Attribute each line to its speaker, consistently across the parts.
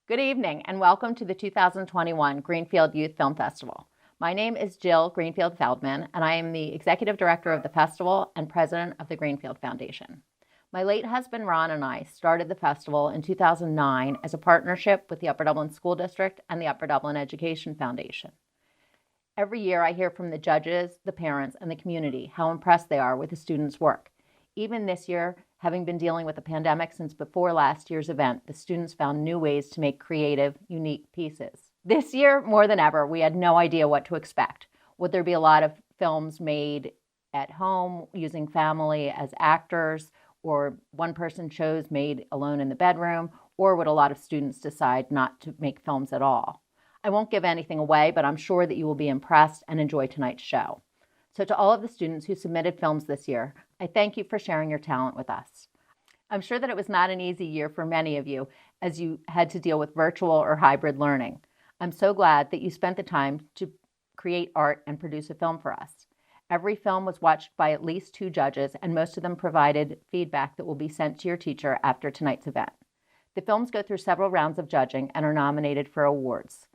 Speaker 1: Good evening and welcome to the 2021 Greenfield Youth Film Festival. My name is Jill Greenfield Feldman and I am the Executive Director of the festival and President of the Greenfield Foundation. My late husband Ron and I started the festival in 2009 as a partnership with the Upper Dublin School District and the Upper Dublin Education Foundation. Every year I hear from the judges, the parents, and the community how impressed they are with the students' work. Even this year, having been dealing with the pandemic since before last year's event, the students found new ways to make creative, unique pieces. This year, more than ever, we had no idea what to expect. Would there be a lot of films made at home using family as actors, or one-person shows made alone in the bedroom, or would a lot of students decide not to make films at all? I won't give anything away, but I'm sure that you will be impressed and enjoy tonight's show. So to all of the students who submitted films this year, I thank you for sharing your talent with us. I'm sure that it was not an easy year for many of you as you had to deal with virtual or hybrid learning. I'm so glad that you spent the time to create art and produce a film for us. Every film was watched by at least 2 judges, and most of them provided feedback that will be sent to your teacher after tonight's event. The films go through several rounds of judging and are nominated for awards.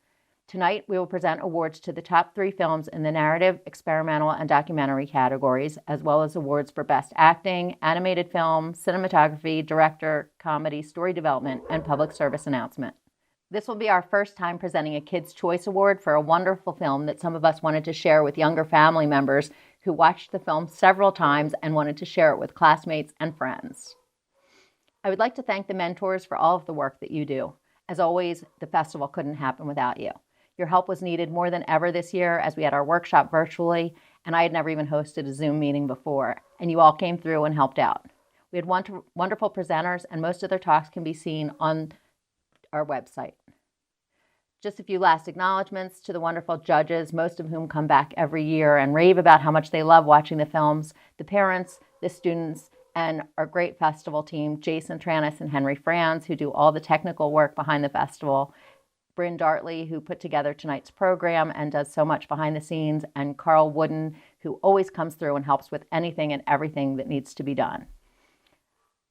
Speaker 1: Tonight, we will present awards to the top 3 films in the narrative, experimental, and documentary categories, as well as awards for Best Acting, Animated Film, Cinematography, Director, Comedy, Story Development, and Public Service Announcement. This will be our first time presenting a Kids' Choice Award for a wonderful film that some of us wanted to share with younger family members who watched the film several times and wanted to share it with classmates and friends. I would like to thank the mentors for all of the work that you do. As always, the festival couldn't happen without you. Your help was needed more than ever this year as we had our workshop virtually, and I had never even hosted a Zoom meeting before, and you all came through and helped out. We had wonderful presenters, and most of their talks can be seen on our website. Just a few last acknowledgments to the wonderful judges, most of whom come back every year and rave about how much they love watching the films, the parents, the students, and our great festival team, Jason Tranis and Henry Franz, who do all the technical work behind the festival, Bryn Dartley, who put together tonight's program and does so much behind the scenes, and Carl Wooden, who always comes through and helps with anything and everything that needs to be done.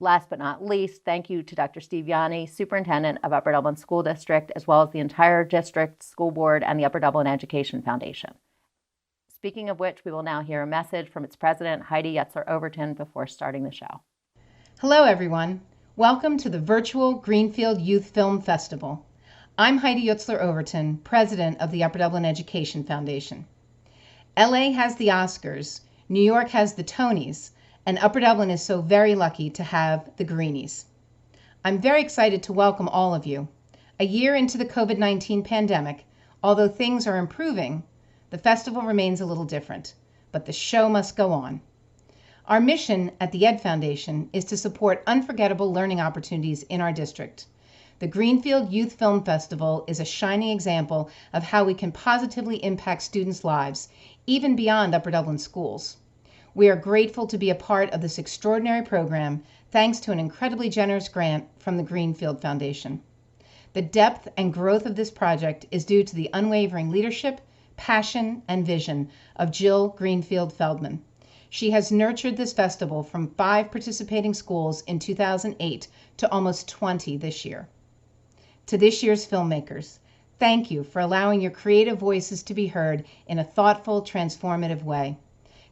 Speaker 1: Last but not least, thank you to Dr. Steve Yanni, Superintendent of Upper Dublin School District, as well as the entire district, school board, and the Upper Dublin Education Foundation. Speaking of which, we will now hear a message from its president, Heidi Yetzler-Overton, before starting the show.
Speaker 2: Hello, everyone. Welcome to the virtual Greenfield Youth Film Festival. I'm Heidi Yetzler-Overton, president of the Upper Dublin Education Foundation. LA has the Oscars, New York has the Tonys, and Upper Dublin is so very lucky to have the Greenies. I'm very excited to welcome all of you. A year into the COVID-19 pandemic, although things are improving, the festival remains a little different, but the show must go on. Our mission at the Ed Foundation is to support unforgettable learning opportunities in our district. The Greenfield Youth Film Festival is a shining example of how we can positively impact students' lives, even beyond Upper Dublin schools. We are grateful to be a part of this extraordinary program, thanks to an incredibly generous grant from the Greenfield Foundation. The depth and growth of this project is due to the unwavering leadership, passion, and vision of Jill Greenfield Feldman. She has nurtured this festival from 5 participating schools in 2008 to almost 20 this year. To this year's filmmakers, thank you for allowing your creative voices to be heard in a thoughtful, transformative way.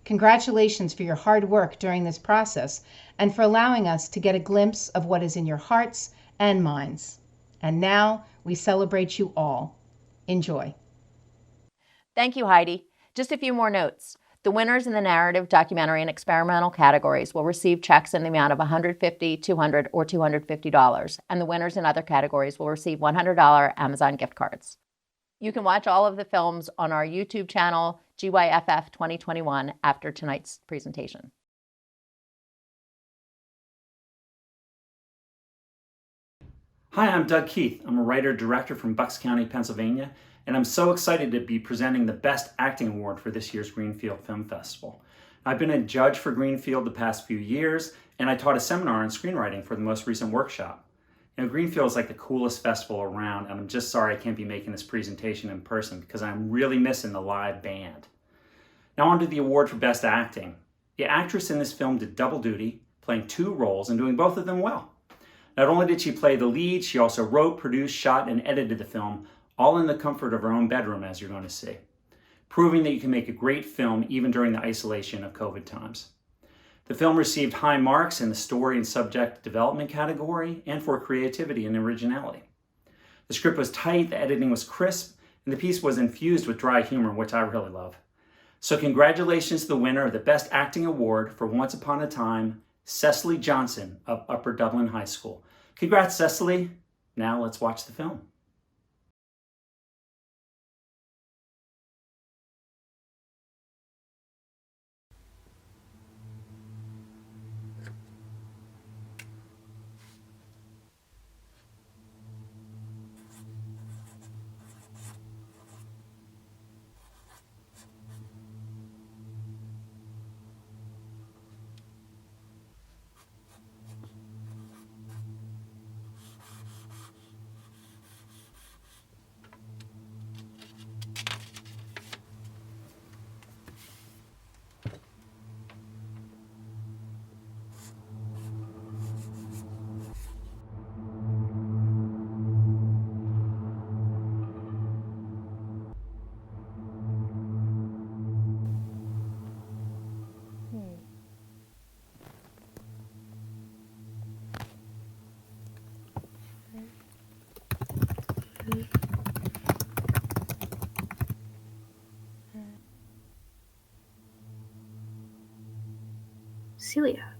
Speaker 2: Congratulations for your hard work during this process and for allowing us to get a glimpse of what is in your hearts and minds. And now we celebrate you all. Enjoy.
Speaker 1: Thank you, Heidi. Just a few more notes. The winners in the narrative, documentary, and experimental categories will receive checks in the amount of $150, $200, or $250, and the winners in other categories will receive $100 Amazon gift cards. You can watch all of the films on our YouTube channel, GYFF 2021, after tonight's presentation.
Speaker 3: Hi, I'm Doug Keith. I'm a writer-director from Bucks County, Pennsylvania, and I'm so excited to be presenting the Best Acting Award for this year's Greenfield Film Festival. I've been a judge for Greenfield the past few years, and I taught a seminar on screenwriting for the most recent workshop. You know, Greenfield is like the coolest festival around, and I'm just sorry I can't be making this presentation in person because I'm really missing the live band. Now on to the award for Best Acting. The actress in this film did double duty, playing 2 roles and doing both of them well. Not only did she play the lead, she also wrote, produced, shot, and edited the film, all in the comfort of her own bedroom, as you're going to see, proving that you can make a great film even during the isolation of COVID times. The film received high marks in the story and subject development category and for creativity and originality. The script was tight, the editing was crisp, and the piece was infused with dry humor, which I really love. So congratulations to the winner of the Best Acting Award for Once Upon a Time, Cecily Johnson of Upper Dublin High School. Congrats, Cecily. Now let's watch the film.
Speaker 4: Celia.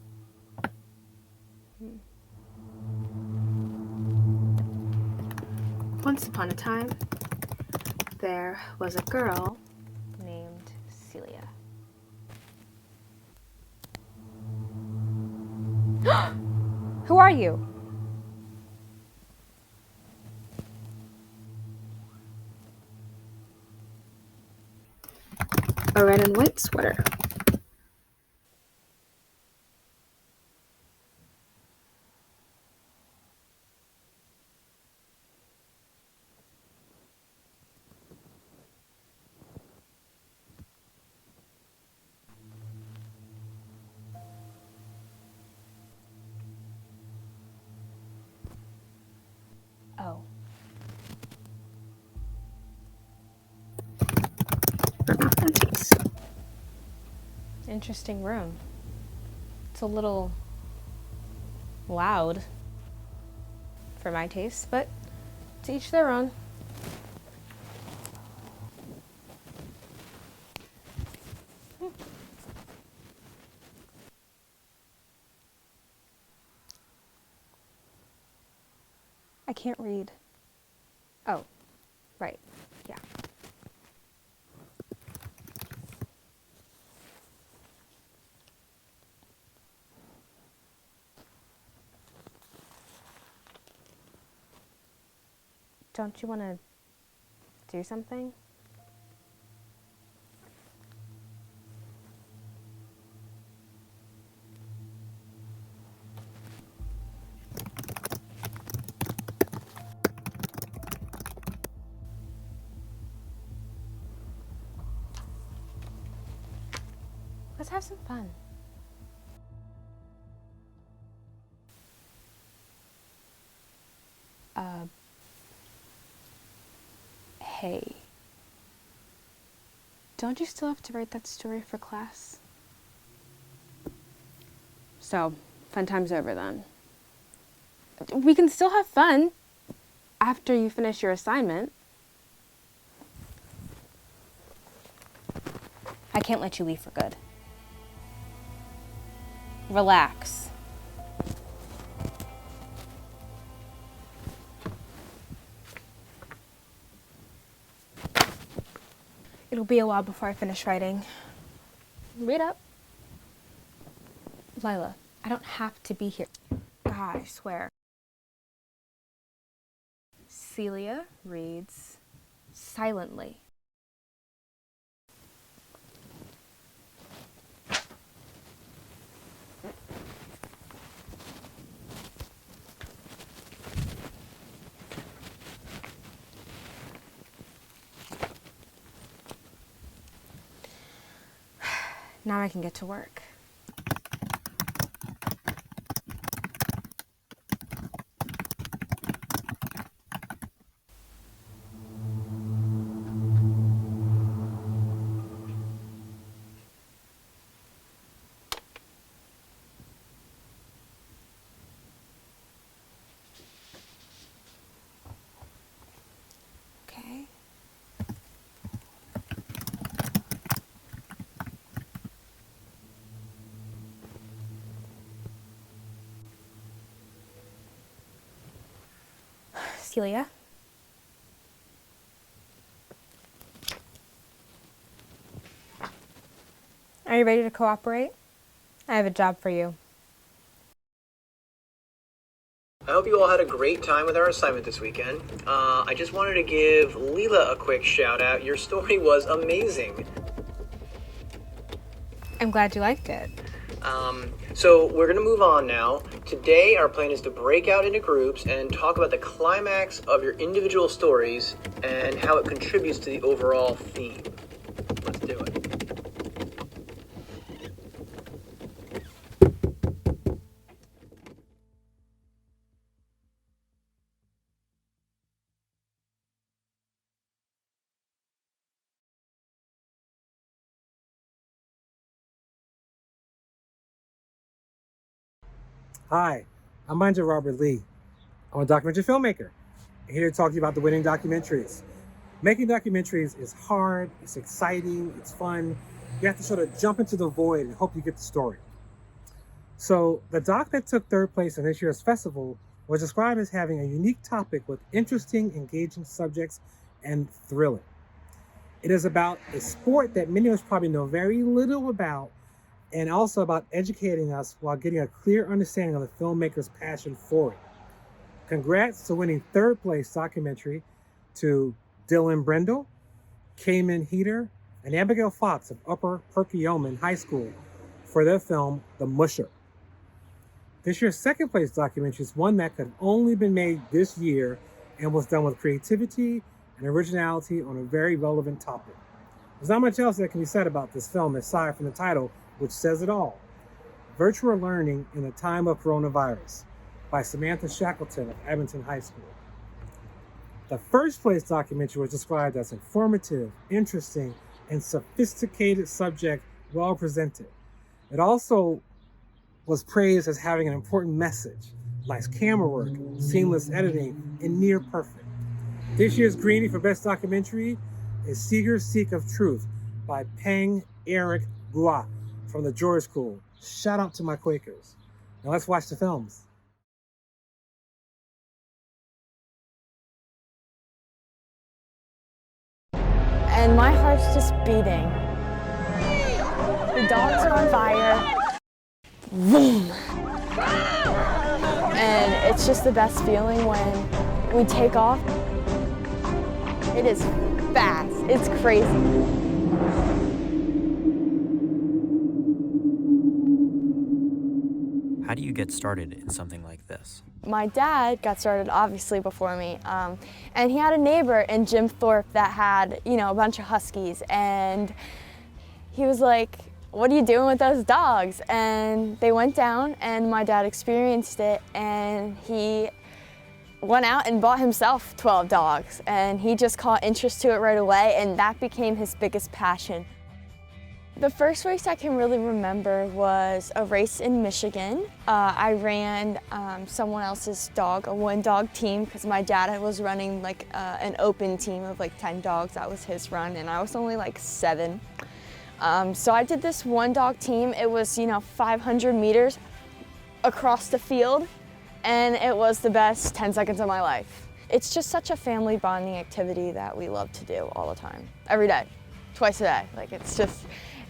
Speaker 4: Once upon a time, there was a girl named Celia.
Speaker 5: Who are you?
Speaker 4: A red and white sweater.
Speaker 5: Oh.
Speaker 4: But not panties.
Speaker 5: Interesting room. It's a little loud for my taste, but to each their own. I can't read. Oh, right. Yeah. Don't you want to do something? Let's have some fun. Hey. Don't you still have to write that story for class? So, fun time's over then. We can still have fun after you finish your assignment. I can't let you leave for good. Relax. It'll be a while before I finish writing. Read up. Lila, I don't have to be here. God, I swear. Celia reads silently. Now I can get to work. Celia. Are you ready to cooperate? I have a job for you.
Speaker 6: I hope you all had a great time with our assignment this weekend. I just wanted to give Leela a quick shout out. Your story was amazing.
Speaker 5: I'm glad you liked it.
Speaker 6: So we're gonna move on now. Today our plan is to break out into groups and talk about the climax of your individual stories and how it contributes to the overall theme. Let's do it.
Speaker 7: Hi, I'm Manja Robert Lee. I'm a documentary filmmaker. I'm here to talk to you about the winning documentaries. Making documentaries is hard, it's exciting, it's fun. You have to sort of jump into the void and hope you get the story. So the doc that took third place in this year's festival was described as having a unique topic with interesting, engaging subjects and thrilling. It is about a sport that many of us probably know very little about, and also about educating us while getting a clear understanding of the filmmaker's passion for it. Congrats to winning third place documentary to Dylan Brendel, Cayman Heater, and Abigail Fox of Upper Perkiomen High School for their film, The Musher. This year's second place documentary is one that could have only been made this year and was done with creativity and originality on a very relevant topic. There's not much else that can be said about this film aside from the title, which says it all. Virtual Learning in the Time of Coronavirus by Samantha Shackleton of Edmonton High School. The first place documentary was described as informative, interesting, and sophisticated subject, well presented. It also was praised as having an important message, nice camera work, seamless editing, and near perfect. This year's Greenie for Best Documentary is Seeger's Seek of Truth by Peng Eric Bua from the George School. Shout out to my Quakers. Now let's watch the films.
Speaker 8: And my heart's just beating. The dogs are on fire. Boom! And it's just the best feeling when we take off. It is fast. It's crazy.
Speaker 9: How do you get started in something like this?
Speaker 8: My dad got started obviously before me, and he had a neighbor in Jim Thorpe that had, a bunch of huskies, and he was like, "What are you doing with those dogs?" And they went down, and my dad experienced it, and he went out and bought himself 12 dogs, and he just caught interest to it right away, and that became his biggest passion. The first race I can really remember was a race in Michigan. I ran someone else's dog, a one-dog team, because my dad was running like an open team of like 10 dogs. That was his run, and I was only like 7. So I did this one-dog team. It was, 500 meters across the field, and it was the best 10 seconds of my life. It's just such a family bonding activity that we love to do all the time, every day, twice a day. Like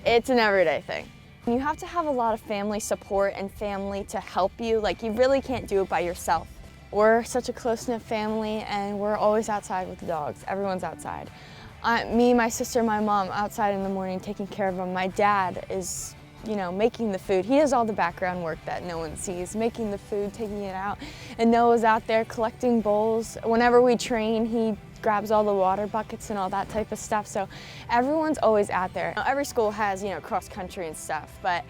Speaker 8: it's an everyday thing. You have to have a lot of family support and family to help you. Like, you really can't do it by yourself. We're such a close-knit family, and we're always outside with the dogs. Everyone's outside. Me, my sister, my mom, outside in the morning taking care of them. My dad is, making the food. He does all the background work that no one sees, making the food, taking it out. And Noah's out there collecting bowls. Whenever we train, he grabs all the water buckets and all that type of stuff. So everyone's always out there. Every school has, cross country and stuff, but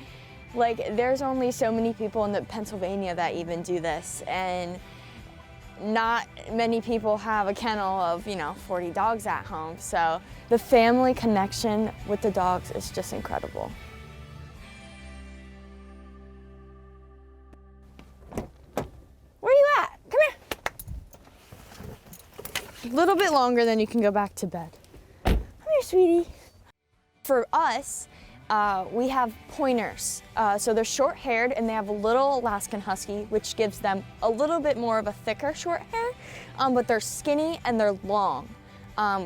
Speaker 8: there's only so many people in Pennsylvania that even do this, and not many people have a kennel of, 40 dogs at home. So the family connection with the dogs is just incredible. Where are you at? Come here. A little bit longer, then you can go back to bed. Come here, sweetie. For us, We have pointers. So they're short-haired and they have a little Alaskan Husky, which gives them a little bit more of a thicker short hair, but they're skinny and they're long,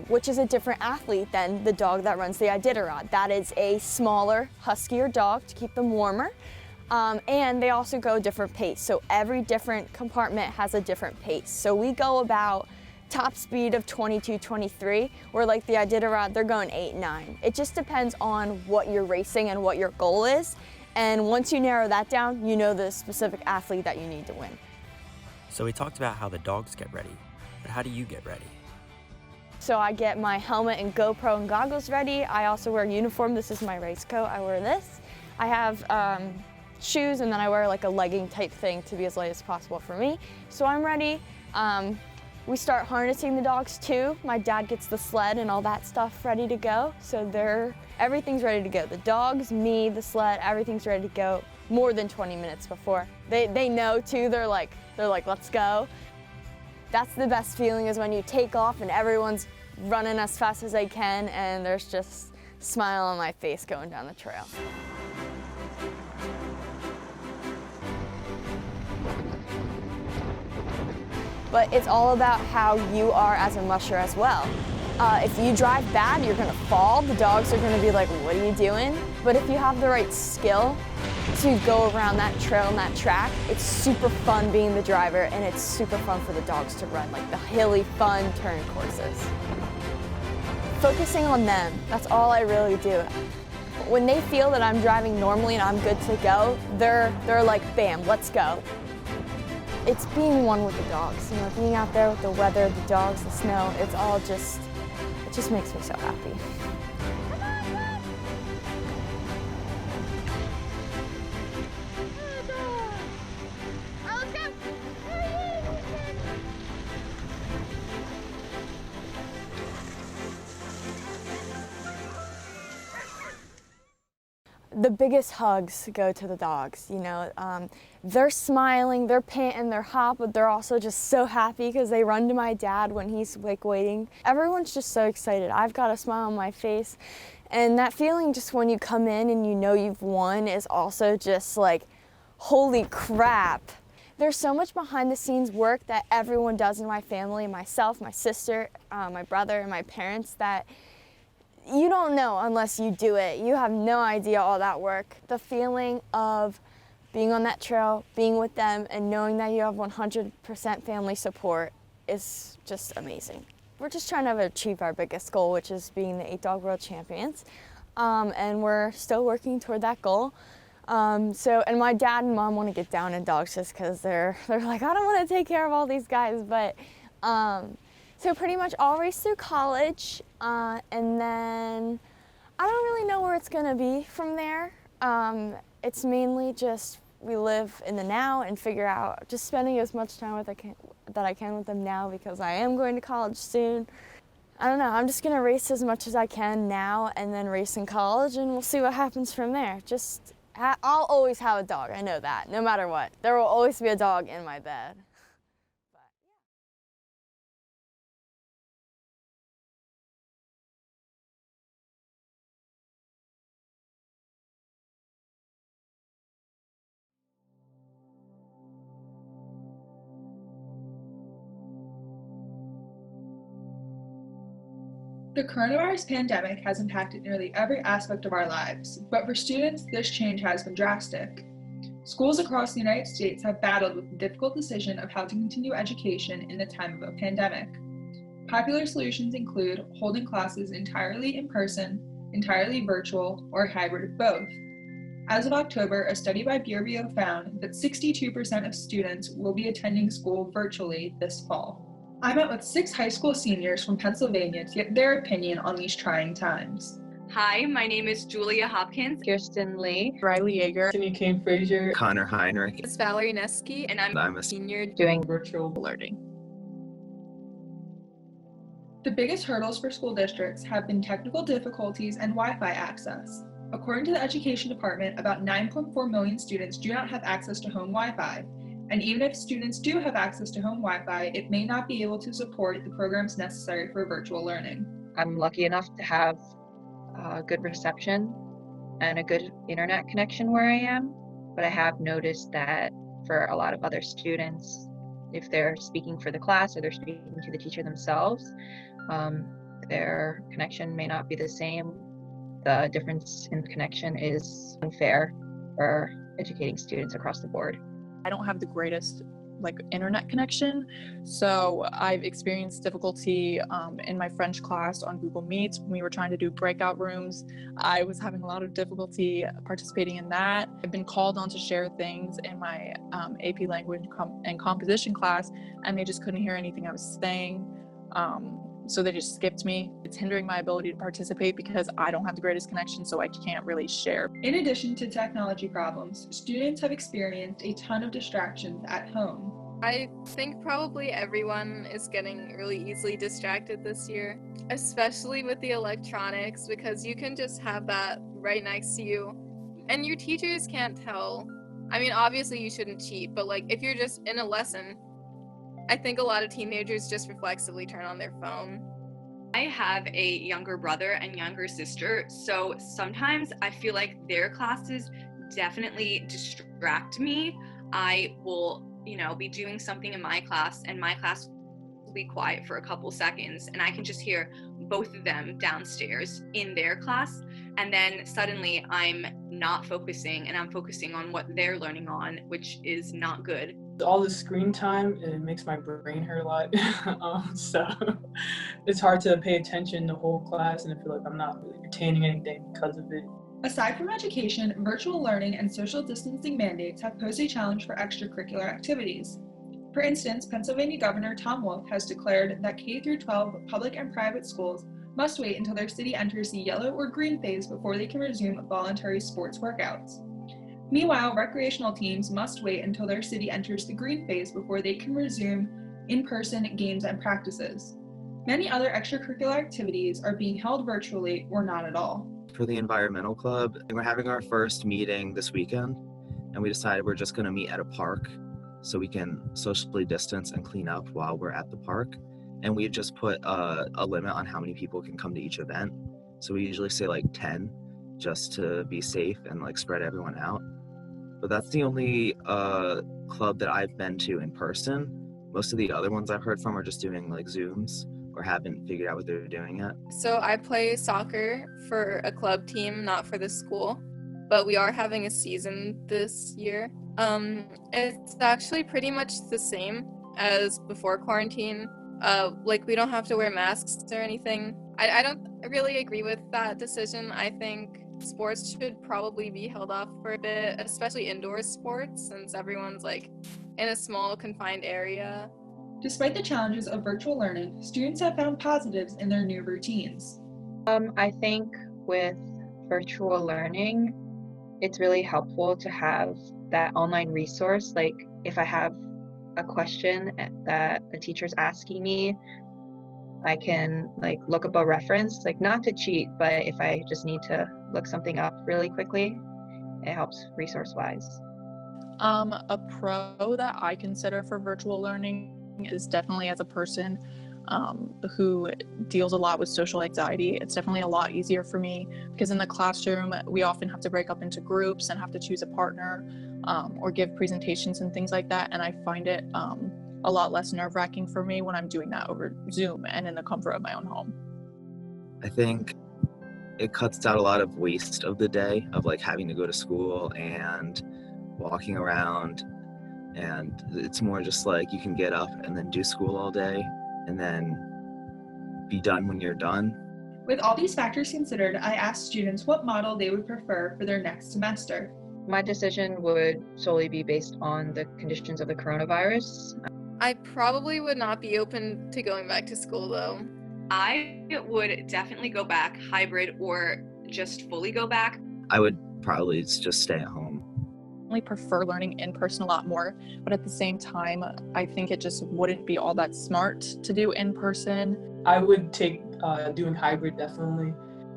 Speaker 8: which is a different athlete than the dog that runs the Iditarod. That is a smaller, huskier dog to keep them warmer. And they also go a different pace. So every different compartment has a different pace. So we go about top speed of 22, 23, where like the Iditarod, they're going 8, 9. It just depends on what you're racing and what your goal is. And once you narrow that down, you know the specific athlete that you need to win.
Speaker 9: So we talked about how the dogs get ready, but how do you get ready?
Speaker 8: So I get my helmet and GoPro and goggles ready. I also wear a uniform. This is my race coat. I wear this. I have shoes, and then I wear like a legging type thing to be as light as possible for me. So I'm ready. We start harnessing the dogs too. My dad gets the sled and all that stuff ready to go. So everything's ready to go. The dogs, me, the sled, everything's ready to go more than 20 minutes before. They know too, they're like, let's go. That's the best feeling, is when you take off and everyone's running as fast as they can and there's just a smile on my face going down the trail. But it's all about how you are as a musher as well. If you drive bad, you're gonna fall. The dogs are gonna be like, what are you doing? But if you have the right skill to go around that trail and that track, it's super fun being the driver, and it's super fun for the dogs to run, like the hilly, fun turn courses. Focusing on them, that's all I really do. When they feel that I'm driving normally and I'm good to go, they're like, bam, let's go. It's being one with the dogs, you know, being out there with the weather, the dogs, the snow, it just makes me so happy. The biggest hugs go to the dogs, you know. They're smiling, they're panting, they're hot, but they're also just so happy because they run to my dad when he's like waiting. Everyone's just so excited. I've got a smile on my face. And that feeling just when you come in and you know you've won is also just like, holy crap. There's so much behind the scenes work that everyone does in my family, myself, my sister, my brother, and my parents, that you don't know unless you do it. You have no idea all that work. The feeling of being on that trail, being with them, and knowing that you have 100% family support is just amazing. We're just trying to achieve our biggest goal, which is being the 8-Dog World Champions. And we're still working toward that goal. And my dad and mom want to get down in dogs just because they're like, I don't want to take care of all these guys. But so pretty much I'll race through college, and then I don't really know where it's gonna be from there. It's mainly just we live in the now and figure out just spending as much time that I can with them now, because I am going to college soon. I don't know, I'm just gonna race as much as I can now and then race in college, and we'll see what happens from there. I'll always have a dog, I know that, no matter what. There will always be a dog in my bed.
Speaker 10: The coronavirus pandemic has impacted nearly every aspect of our lives, but for students, this change has been drastic. Schools across the United States have battled with the difficult decision of how to continue education in the time of a pandemic. Popular solutions include holding classes entirely in person, entirely virtual, or hybrid of both. As of October, a study by Bureau found that 62% of students will be attending school virtually this fall. I met with 6 high school seniors from Pennsylvania to get their opinion on these trying times.
Speaker 11: Hi, my name is Julia Hopkins,
Speaker 12: Kirsten Lee, Riley Yeager,
Speaker 13: Tiffany Kane Frazier,
Speaker 14: Connor Heinrich.
Speaker 11: It's Valerie Neski, and I'm a senior
Speaker 12: doing virtual learning.
Speaker 10: The biggest hurdles for school districts have been technical difficulties and Wi-Fi access. According to the Education Department, about 9.4 million students do not have access to home Wi-Fi. And even if students do have access to home Wi-Fi, it may not be able to support the programs necessary for virtual learning.
Speaker 12: I'm lucky enough to have good reception and a good internet connection where I am, but I have noticed that for a lot of other students, if they're speaking for the class or they're speaking to the teacher themselves, their connection may not be the same. The difference in connection is unfair for educating students across the board.
Speaker 13: I don't have the greatest internet connection, so I've experienced difficulty in my French class on Google Meets when we were trying to do breakout rooms. I was having a lot of difficulty participating in that. I've been called on to share things in my AP language and composition class, and they just couldn't hear anything I was saying. So they just skipped me. It's hindering my ability to participate because I don't have the greatest connection, so I can't really share.
Speaker 10: In addition to technology problems, students have experienced a ton of distractions at home.
Speaker 11: I think probably everyone is getting really easily distracted this year, especially with the electronics, because you can just have that right next to you and your teachers can't tell. I mean, obviously you shouldn't cheat, but if you're just in a lesson, I think a lot of teenagers just reflexively turn on their phone.
Speaker 14: I have a younger brother and younger sister, so sometimes I feel like their classes definitely distract me. I will, be doing something in my class, and my class will be quiet for a couple seconds, and I can just hear both of them downstairs in their class, and then suddenly I'm not focusing, and I'm focusing on what they're learning on, which is not good.
Speaker 15: All the screen time, it makes my brain hurt a lot. So it's hard to pay attention the whole class, and I feel like I'm not really retaining anything because of it.
Speaker 10: Aside from education, virtual learning and social distancing mandates have posed a challenge for extracurricular activities. For instance, Pennsylvania Governor Tom Wolf has declared that K-12 public and private schools must wait until their city enters the yellow or green phase before they can resume voluntary sports workouts. Meanwhile, recreational teams must wait until their city enters the green phase before they can resume in-person games and practices. Many other extracurricular activities are being held virtually or not at all.
Speaker 16: For the environmental club, we're having our first meeting this weekend, and we decided we're just going to meet at a park so we can socially distance and clean up while we're at the park. And we've just put a limit on how many people can come to each event. So we usually say 10, just to be safe and spread everyone out. But that's the only club that I've been to in person. Most of the other ones I've heard from are just doing Zooms or haven't figured out what they're doing yet.
Speaker 11: So I play soccer for a club team, not for the school, but we are having a season this year. It's actually pretty much the same as before quarantine. We don't have to wear masks or anything. I don't really agree with that decision. I think sports should probably be held off for a bit, especially indoor sports, since everyone's in a small confined area.
Speaker 10: Despite the challenges of virtual learning, students have found positives in their new routines.
Speaker 12: I think with virtual learning, it's really helpful to have that online resource. If I have a question that a teacher's asking me, I can look up a reference, not to cheat, but if I just need to look something up really quickly, it helps resource-wise.
Speaker 13: A pro that I consider for virtual learning is definitely as a person who deals a lot with social anxiety. It's definitely a lot easier for me because in the classroom, we often have to break up into groups and have to choose a partner or give presentations and things like that. And I find it a lot less nerve-wracking for me when I'm doing that over Zoom and in the comfort of my own home.
Speaker 16: I think it cuts out a lot of waste of the day of having to go to school and walking around, and it's more just you can get up and then do school all day and then be done when you're done.
Speaker 10: With all these factors considered, I asked students what model they would prefer for their next semester.
Speaker 12: My decision would solely be based on the conditions of the coronavirus.
Speaker 11: I probably would not be open to going back to school though.
Speaker 14: I would definitely go back hybrid or just fully go back.
Speaker 16: I would probably just stay at home.
Speaker 13: I prefer learning in person a lot more, but at the same time, I think it just wouldn't be all that smart to do in person.
Speaker 15: I would take doing hybrid, definitely.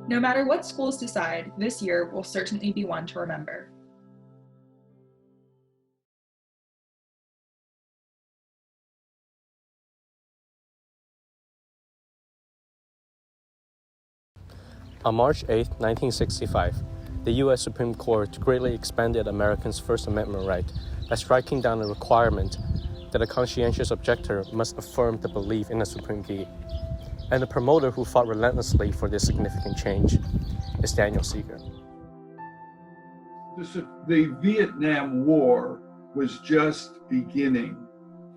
Speaker 10: No matter what schools decide, this year will certainly be one to remember.
Speaker 17: On March 8, 1965, the U.S. Supreme Court greatly expanded Americans' First Amendment right by striking down the requirement that a conscientious objector must affirm the belief in a supreme being. And the promoter who fought relentlessly for this significant change is Daniel Seeger.
Speaker 18: The Vietnam War was just beginning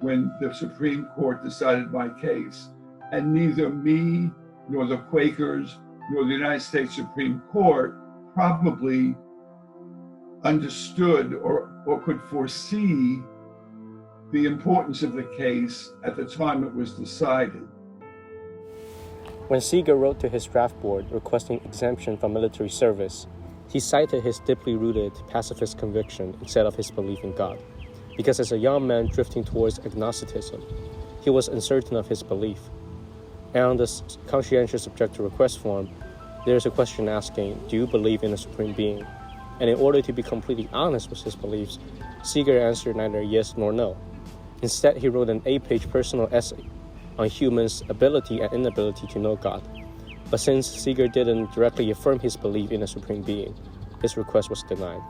Speaker 18: when the Supreme Court decided my case, and neither me nor the Quakers nor the United States Supreme Court probably understood or could foresee the importance of the case at the time it was decided.
Speaker 17: When Seeger wrote to his draft board requesting exemption from military service, he cited his deeply rooted pacifist conviction instead of his belief in God, because as a young man drifting towards agnosticism, he was uncertain of his belief. And on this conscientious objector request form, there's a question asking, do you believe in a supreme being? And in order to be completely honest with his beliefs, Seeger answered neither yes nor no. Instead, he wrote an 8-page personal essay on humans' ability and inability to know God. But since Seeger didn't directly affirm his belief in a supreme being, his request was denied.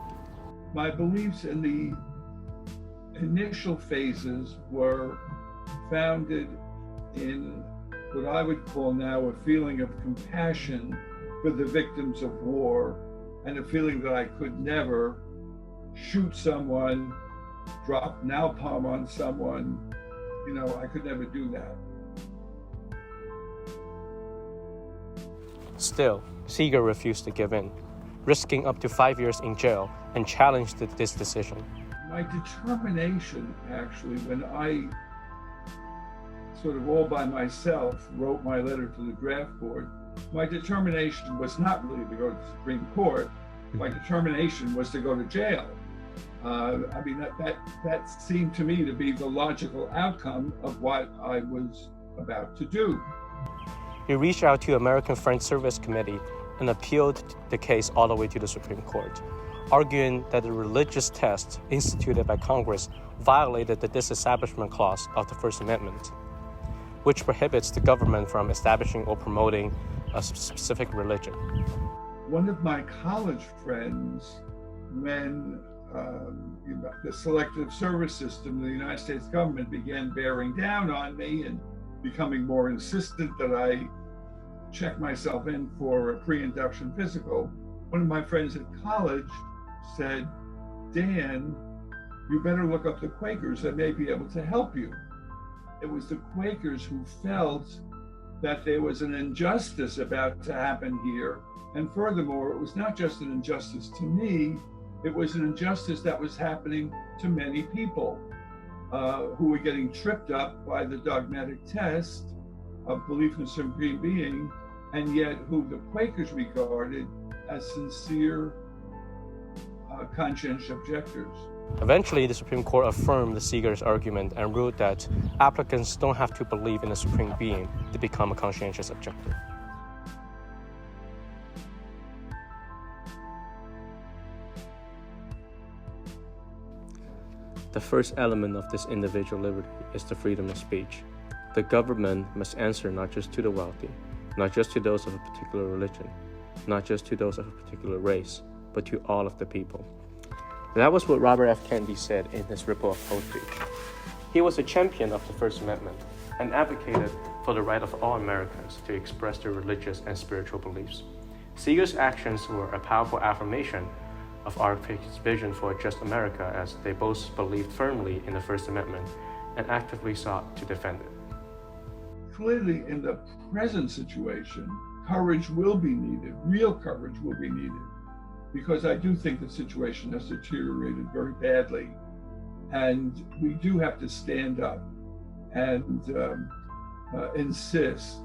Speaker 18: My beliefs in the initial phases were founded in what I would call now a feeling of compassion for the victims of war, and a feeling that I could never shoot someone, drop napalm on someone. I could never do that.
Speaker 17: Still, Seeger refused to give in, risking up to 5 years in jail, and challenged this decision.
Speaker 18: My determination, actually, when I sort of all by myself wrote my letter to the draft board, my determination was not really to go to the Supreme Court. My determination was to go to jail. That seemed to me to be the logical outcome of what I was about to do.
Speaker 17: He reached out to American Friends Service Committee and appealed the case all the way to the Supreme Court, arguing that the religious test instituted by Congress violated the Disestablishment Clause of the First Amendment, which prohibits the government from establishing or promoting a specific religion.
Speaker 18: One of my college friends, when the selective service system of the United States government began bearing down on me and becoming more insistent that I check myself in for a pre-induction physical, one of my friends at college said, Dan, you better look up the Quakers. They may be able to help you. It was the Quakers who felt that there was an injustice about to happen here. And furthermore, it was not just an injustice to me, it was an injustice that was happening to many people who were getting tripped up by the dogmatic test of belief in a supreme being, and yet who the Quakers regarded as sincere, conscientious objectors.
Speaker 17: Eventually, the Supreme Court affirmed the Seeger's argument and ruled that applicants don't have to believe in a supreme being to become a conscientious objector. The first element of this individual liberty is the freedom of speech. The government must answer not just to the wealthy, not just to those of a particular religion, not just to those of a particular race, but to all of the people. That was what Robert F. Kennedy said in his Ripple of Poetry. He was a champion of the First Amendment and advocated for the right of all Americans to express their religious and spiritual beliefs. Seeger's actions were a powerful affirmation of RFK's vision for a just America, as they both believed firmly in the First Amendment and actively sought to defend it.
Speaker 18: Clearly, in the present situation, courage will be needed, real courage will be needed, because I do think the situation has deteriorated very badly. And we do have to stand up and insist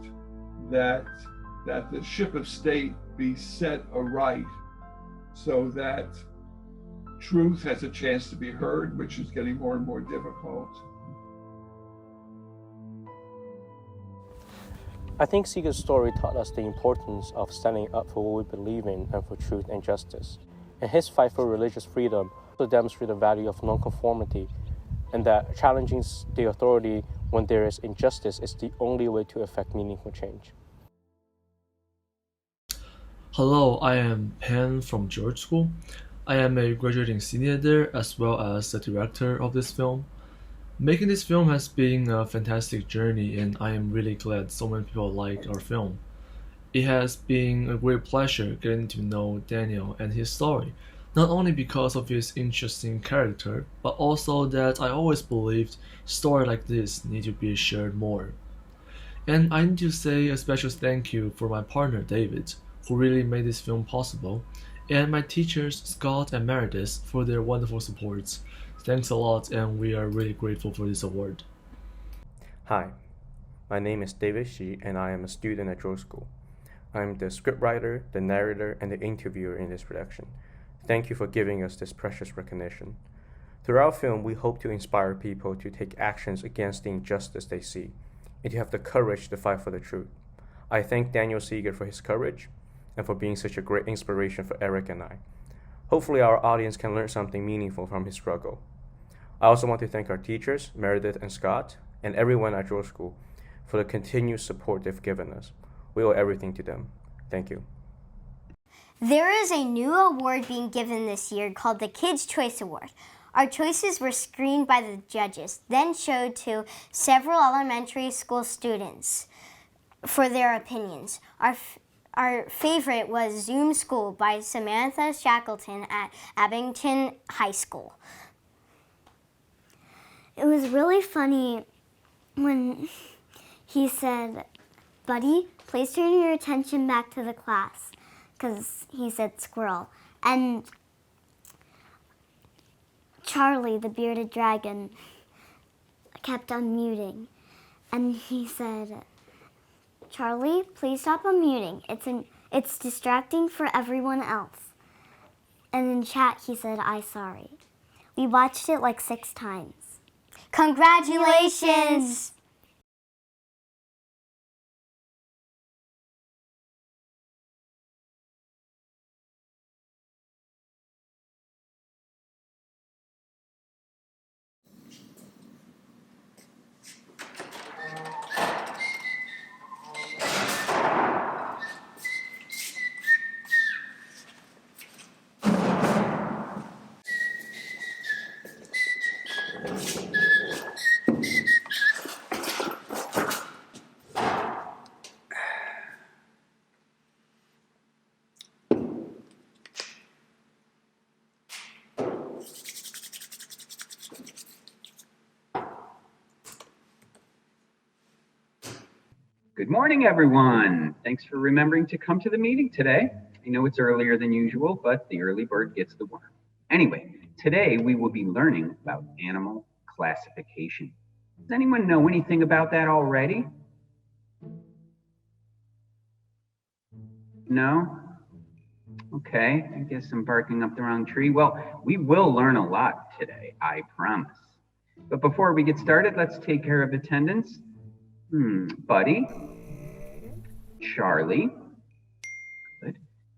Speaker 18: that the ship of state be set aright so that truth has a chance to be heard, which is getting more and more difficult.
Speaker 17: I think Seeger's story taught us the importance of standing up for what we believe in and for truth and justice. And his fight for religious freedom also demonstrated the value of nonconformity, and that challenging the authority when there is injustice is the only way to effect meaningful change.
Speaker 19: Hello, I am Pan from George School. I am a graduating senior there as well as the director of this film. Making this film has been a fantastic journey, and I am really glad so many people like our film. It has been a great pleasure getting to know Daniel and his story, not only because of his interesting character, but also that I always believed stories like this need to be shared more. And I need to say a special thank you for my partner David, who really made this film possible, and my teachers Scott and Meredith for their wonderful supports. Thanks a lot, and we are really grateful for this award.
Speaker 17: Hi, my name is David Shi, and I am a student at George School. I'm the scriptwriter, the narrator, and the interviewer in this production. Thank you for giving us this precious recognition. Through our film, we hope to inspire people to take actions against the injustice they see, and to have the courage to fight for the truth. I thank Daniel Seeger for his courage, and for being such a great inspiration for Eric and I. Hopefully our audience can learn something meaningful from his struggle. I also want to thank our teachers, Meredith and Scott, and everyone at George School for the continued support they've given us. We owe everything to them. Thank you.
Speaker 20: There is a new award being given this year called the Kids' Choice Award. Our choices were screened by the judges, then showed to several elementary school students for their opinions. Our favorite was Zoom School by Samantha Shackleton at Abington High School. It was really funny when he said, "Buddy, please turn your attention back to the class," because he said squirrel. And Charlie, the bearded dragon, kept unmuting. And he said, "Charlie, please stop unmuting. It's distracting for everyone else." And in chat, he said, "I'm sorry." We watched it like 6 times. Congratulations!
Speaker 21: Good morning, everyone. Thanks for remembering to come to the meeting today. I know it's earlier than usual, but the early bird gets the worm. Anyway, today we will be learning about animal classification. Does anyone know anything about that already? No? Okay, I guess I'm barking up the wrong tree. Well, we will learn a lot today, I promise. But before we get started, let's take care of attendance. Buddy, Charlie, good.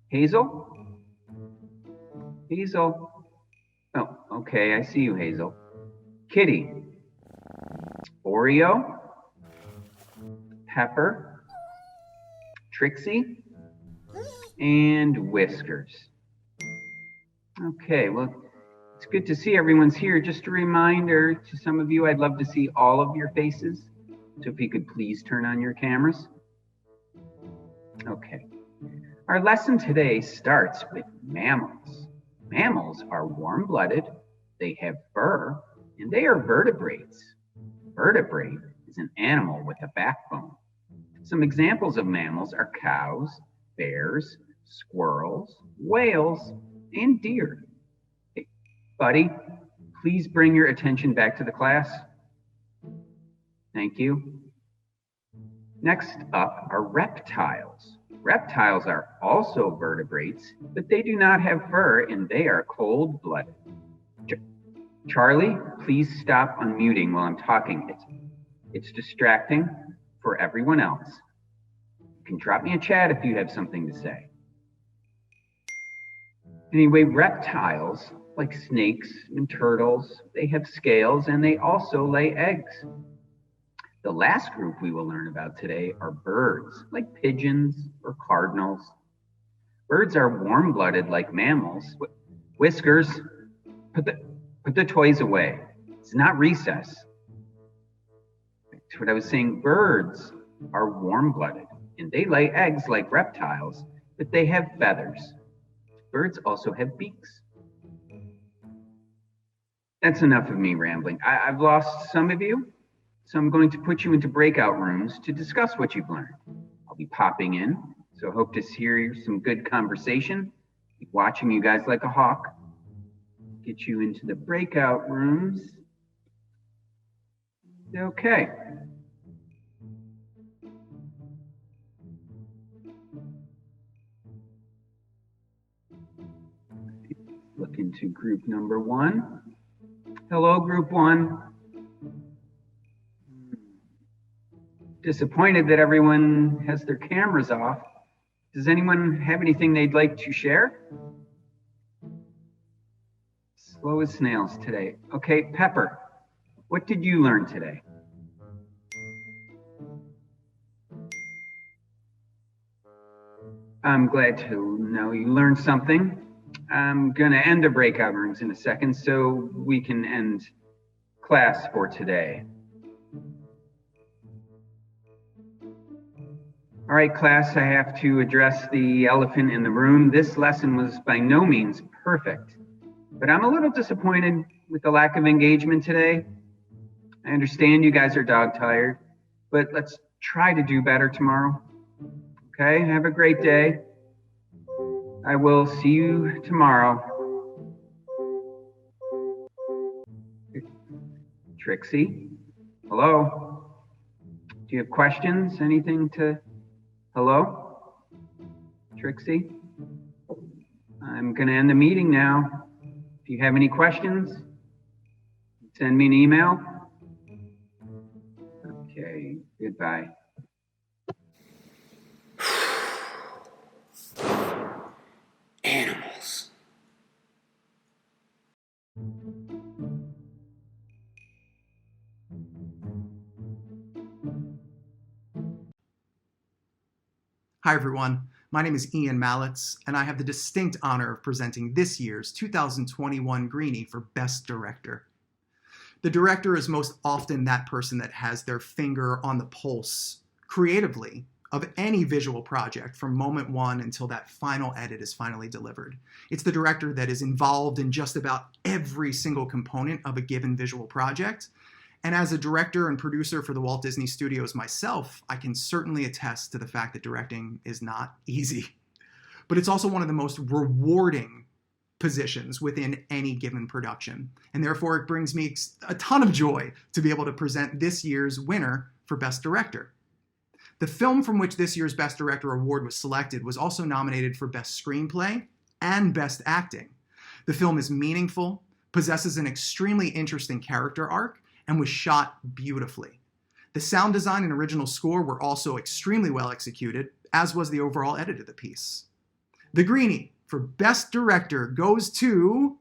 Speaker 21: Hazel, oh, okay, I see you, Hazel. Kitty, Oreo, Pepper, Trixie, and Whiskers. Okay, well, it's good to see everyone's here. Just a reminder to some of you, I'd love to see all of your faces. So if you could please turn on your cameras. Okay. Our lesson today starts with mammals. Mammals are warm-blooded, they have fur, and they are vertebrates. Vertebrate is an animal with a backbone. Some examples of mammals are cows, bears, squirrels, whales, and deer. Hey, buddy, please bring your attention back to the class. Thank you. Next up are reptiles. Reptiles are also vertebrates, but they do not have fur and they are cold-blooded. Charlie, please stop unmuting while I'm talking. It's distracting for everyone else. You can drop me a chat if you have something to say. Anyway, reptiles, like snakes and turtles, they have scales and they also lay eggs. The last group we will learn about today are birds, like pigeons or cardinals. Birds are warm-blooded like mammals. Whiskers, put the toys away. It's not recess. That's what I was saying. Birds are warm-blooded, and they lay eggs like reptiles, but they have feathers. Birds also have beaks. That's enough of me rambling. I've lost some of you, so I'm going to put you into breakout rooms to discuss what you've learned. I'll be popping in, so hope to hear some good conversation. Be watching you guys like a hawk. Get you into the breakout rooms. Okay. Look into group number 1. Hello, group 1. Disappointed that everyone has their cameras off. Does anyone have anything they'd like to share? Slow as snails today. Okay, Pepper, what did you learn today? I'm glad to know you learned something. I'm gonna end the breakout rooms in a second so we can end class for today. All right, class, I have to address the elephant in the room. This lesson was by no means perfect, but I'm a little disappointed with the lack of engagement today. I understand you guys are dog-tired, but let's try to do better tomorrow. Okay, have a great day. I will see you tomorrow. Trixie, hello? Do you have questions? Anything to... Hello? Trixie? I'm going to end the meeting now. If you have any questions, send me an email. Okay, goodbye.
Speaker 2: Animals.
Speaker 22: Hi everyone, my name is Ian Mallitz, and I have the distinct honor of presenting this year's 2021 Greenie for Best Director. The director is most often that person that has their finger on the pulse, creatively, of any visual project from moment one until that final edit is finally delivered. It's the director that is involved in just about every single component of a given visual project. And as a director and producer for the Walt Disney Studios myself, I can certainly attest to the fact that directing is not easy. But it's also one of the most rewarding positions within any given production. And therefore, it brings me a ton of joy to be able to present this year's winner for Best Director. The film from which this year's Best Director award was selected was also nominated for Best Screenplay and Best Acting. The film is meaningful, possesses an extremely interesting character arc, and was shot beautifully. The sound design and original score were also extremely well executed, as was the overall edit of the piece. The Greenie for Best Director goes to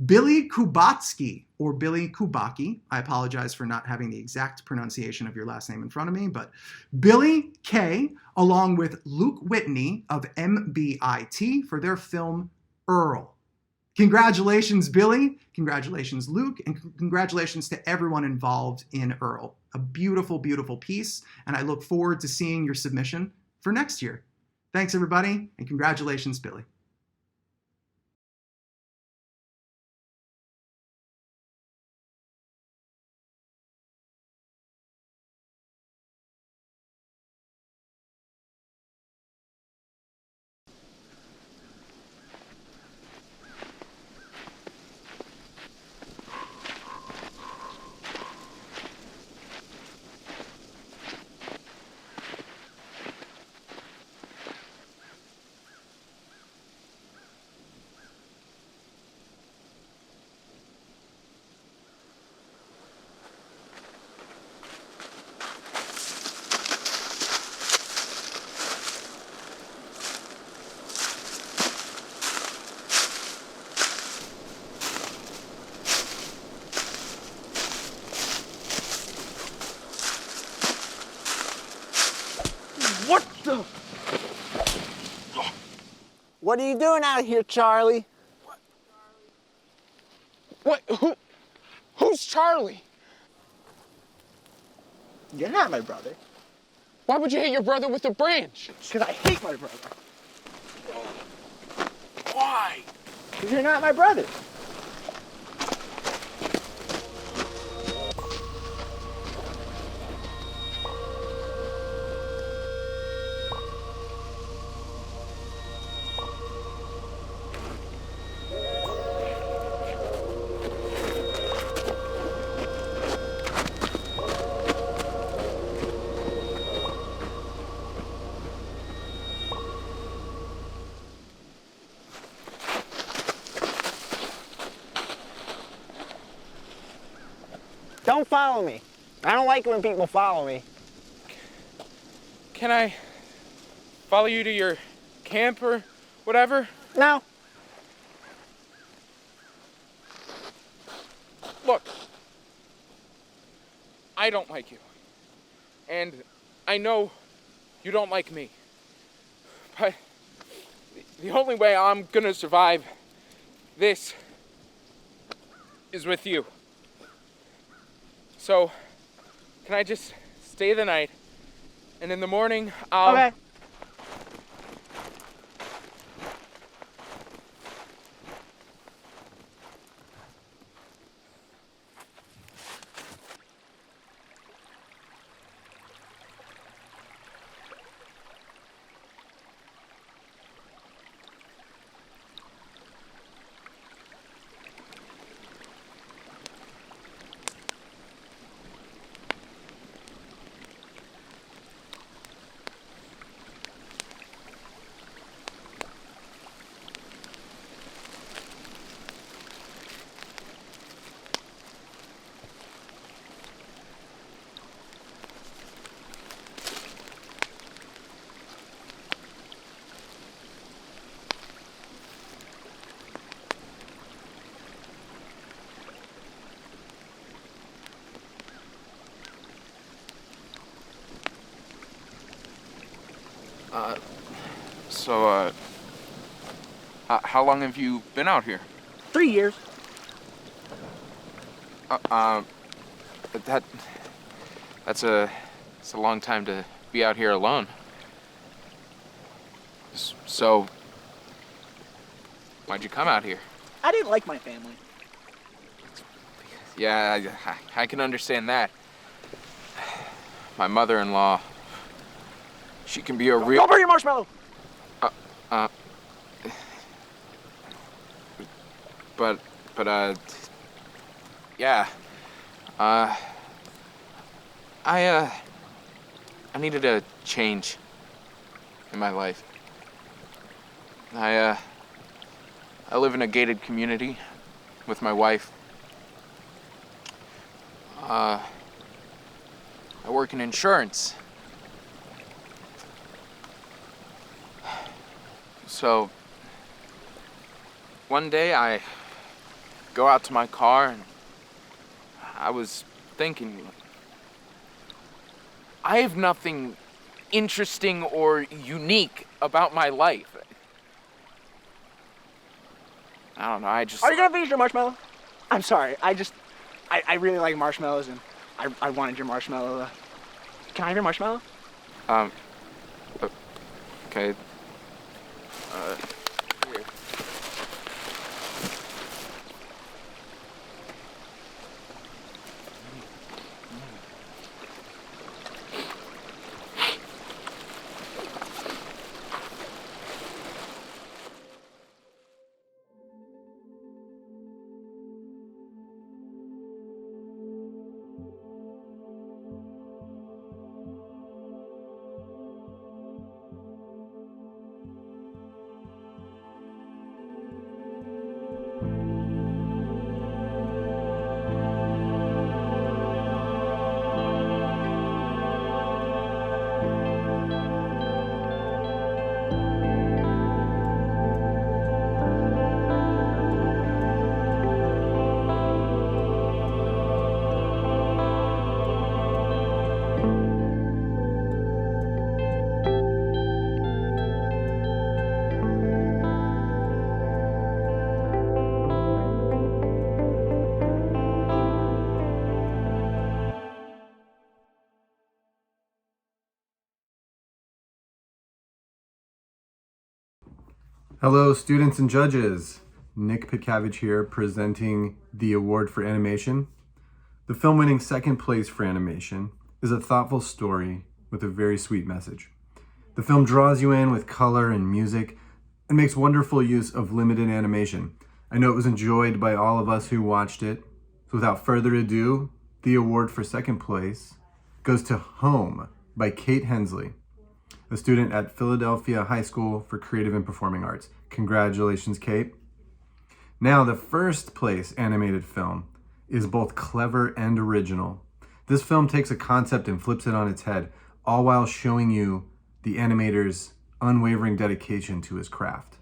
Speaker 22: Billy Kubatsky, or Billy Kubaki. I apologize for not having the exact pronunciation of your last name in front of me, but Billy K, along with Luke Whitney of MBIT for their film Earl. Congratulations, Billy. Congratulations, Luke. And congratulations to everyone involved in Earl. A beautiful, beautiful piece. And I look forward to seeing your submission for next year. Thanks, everybody. And congratulations, Billy.
Speaker 2: What the?
Speaker 1: What are you doing out here, Charlie?
Speaker 2: What? Who's Charlie?
Speaker 1: You're not my brother.
Speaker 2: Why would you hit your brother with a branch?
Speaker 1: Because I hate my brother.
Speaker 2: Why?
Speaker 1: Because you're not my brother. Don't follow me. I don't like it when people follow me.
Speaker 2: Can I follow you to your camp or whatever?
Speaker 1: No.
Speaker 2: Look, I don't like you. And I know you don't like me. But the only way I'm gonna survive this is with you. So, can I just stay the night, and in the morning, I'll...
Speaker 1: Okay.
Speaker 2: How long have you been out here?
Speaker 1: 3 years.
Speaker 2: That's a long time to be out here alone. So, why'd you come out here?
Speaker 1: I didn't like my family.
Speaker 2: Yeah, I can understand that. My mother-in-law, she can be a real...
Speaker 1: Don't burn your marshmallow!
Speaker 2: Yeah. I needed a change in my life. I live in a gated community with my wife. I work in insurance. So, one day I go out to my car and I was thinking, I have nothing interesting or unique about my life. I don't know, I just...
Speaker 1: Are you gonna finish your marshmallow? I'm sorry, I really like marshmallows and I wanted your marshmallow. Can I have your marshmallow?
Speaker 2: Okay. Here.
Speaker 3: Hello, students and judges. Nick Pitkavich here, presenting the award for animation. The film winning second place for animation is a thoughtful story with a very sweet message. The film draws you in with color and music and makes wonderful use of limited animation. I know it was enjoyed by all of us who watched it. So without further ado, the award for second place goes to Home by Kate Hensley, a student at Philadelphia High School for Creative and Performing Arts. Congratulations, Kate. Now, the first place animated film is both clever and original. This film takes a concept and flips it on its head, all while showing you the animator's unwavering dedication to his craft.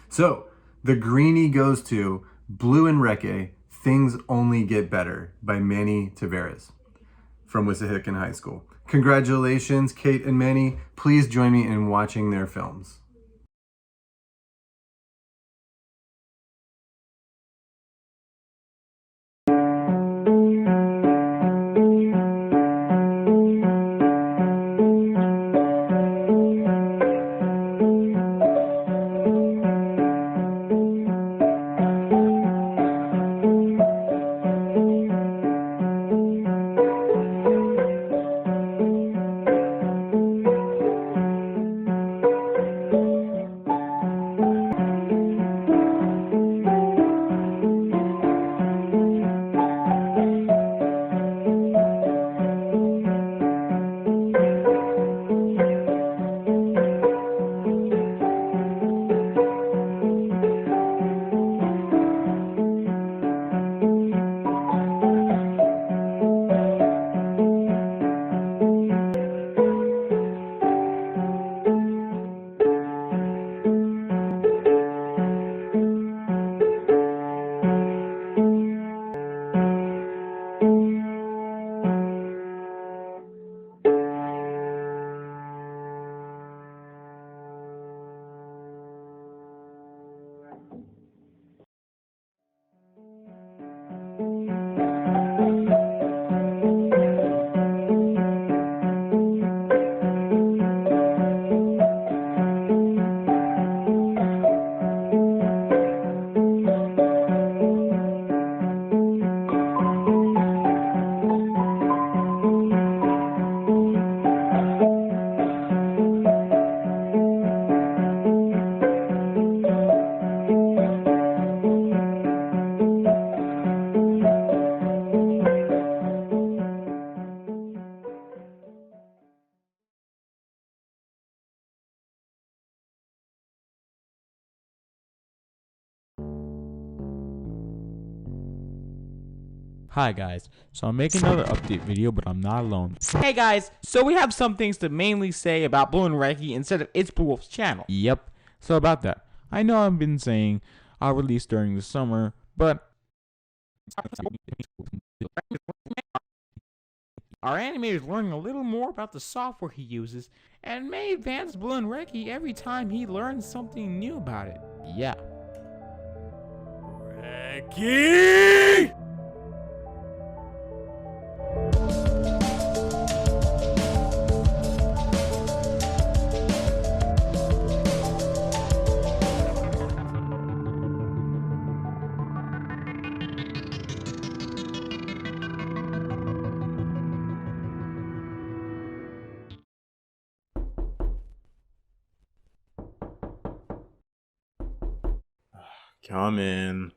Speaker 3: So, the Greenie goes to Blue and Recce, Things Only Get Better by Manny Tavares from Wissahickon High School. Congratulations, Kate and Manny. Please join me in watching their films.
Speaker 4: Hi guys, so I'm making another update video, but I'm not alone. Hey guys, so we have some things to mainly say about Blue and Reiki instead of It's Blue Wolf's channel. Yep, so about that. I know I've been saying I'll release during the summer, but our animator is learning a little more about the software he uses and may advance Blue and Reiki every time he learns something new about it. Yeah. Reiki!
Speaker 23: Come in.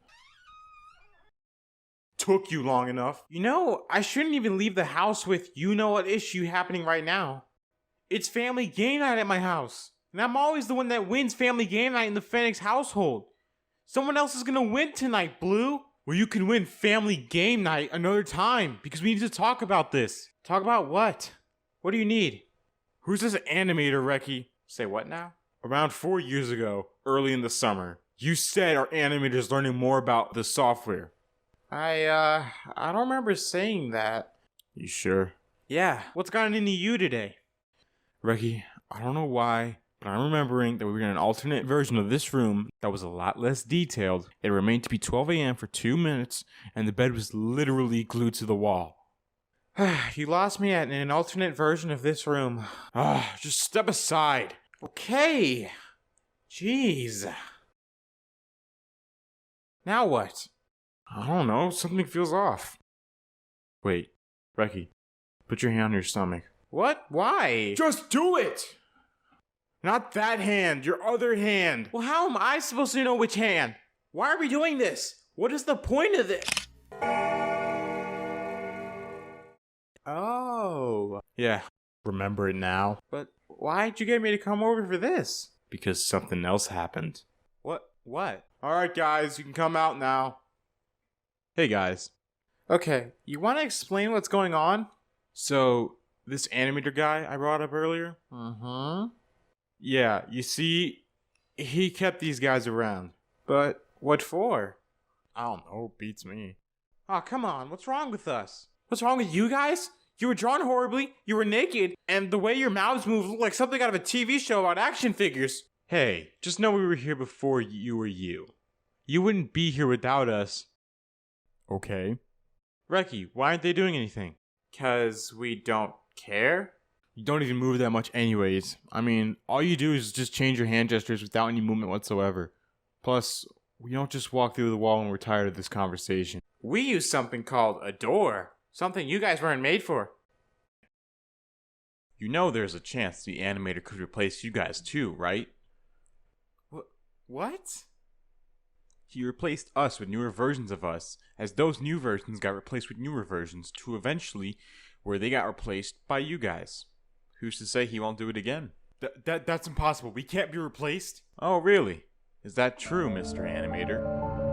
Speaker 23: Took you long enough.
Speaker 2: You know, I shouldn't even leave the house with you-know-what issue happening right now. It's family game night at my house. And I'm always the one that wins family game night in the Phoenix household. Someone else is gonna win tonight, Blue. Well, you can win family game night another time, because we need to talk about this. Talk about what? What do you need?
Speaker 23: Who's this animator, Recky?
Speaker 2: Say what now?
Speaker 23: Around 4 years ago, early in the summer, you said our animator's learning more about the software.
Speaker 2: I don't remember saying that.
Speaker 23: You sure?
Speaker 2: Yeah, what's gotten into you today?
Speaker 23: Recky, I don't know why, but I'm remembering that we were in an alternate version of this room that was a lot less detailed. It remained to be 12 a.m. for 2 minutes, and the bed was literally glued to the wall.
Speaker 2: You lost me at an alternate version of this room.
Speaker 23: Just step aside.
Speaker 2: Okay.
Speaker 23: Jeez. Now what? I don't know, something feels off. Wait, Becky, put your hand on your stomach. What? Why? Just do it! Not that hand, your other hand. Well, how am I supposed to know which hand? Why are we doing this? What is the point of this? Oh. Yeah, remember it now. But why'd you get me to come over for this? Because something else happened. What? Alright guys, you can come out now. Hey guys. Okay, you want to explain what's going on? So, this animator guy I brought up earlier? Yeah, you see, he kept these guys around. But what for? I don't know, beats me. Aw, come on, what's wrong with us? What's wrong with you guys? You were drawn horribly, you were naked, and the way your mouths moved looked like something out of a TV show about action figures. Hey, just know we were here before you were you. You wouldn't be here without us. Okay. Reki, why aren't they doing anything? 'Cause we don't care? You don't even move that much anyways. I mean, all you do is just change your hand gestures without any movement whatsoever. Plus, we don't just walk through the wall when we're tired of this conversation. We use something called a door. Something you guys weren't made for. You know there's a chance the animator could replace you guys too, right? What? He replaced us with newer versions of us, as those new versions got replaced with newer versions, to eventually where they got replaced by you guys. Who's to say he won't do it again? That's impossible. We can't be replaced? Oh, really? Is that true, Mr. Animator?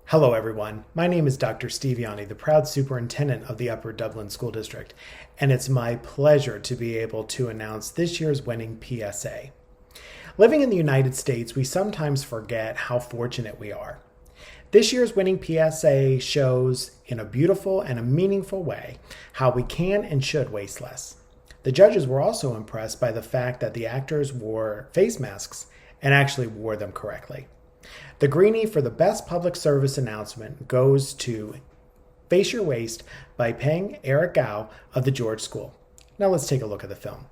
Speaker 5: Hello everyone, my name is Dr. Steve Yanni, the proud superintendent of the Upper Dublin School District, and it's my pleasure to be able to announce this year's winning PSA. Living in the United States, we sometimes forget how fortunate we are. This year's winning PSA shows in a beautiful and a meaningful way how we can and should waste less. The judges were also impressed by the fact that the actors wore face masks and actually wore them correctly. The Greenie for the best public service announcement goes to Face Your Waste by Peng Eric Gao of the George School. Now let's take a look at the film.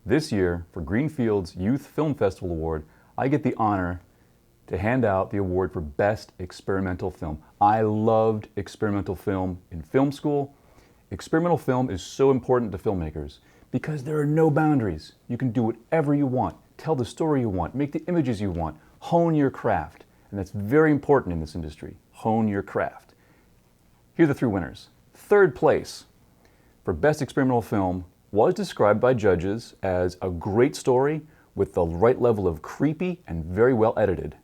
Speaker 6: This year, for Greenfield's Youth Film Festival Award, I get the honor to hand out the award for Best Experimental Film. I loved experimental film in film school. Experimental film is so important to filmmakers because there are no boundaries. You can do whatever you want, tell the story you want, make the images you want, Hone your craft. And that's very important in this industry. Hone your craft. Here are the three winners. Third place for Best Experimental Film was described by judges as a great story with the right level of creepy and very well edited.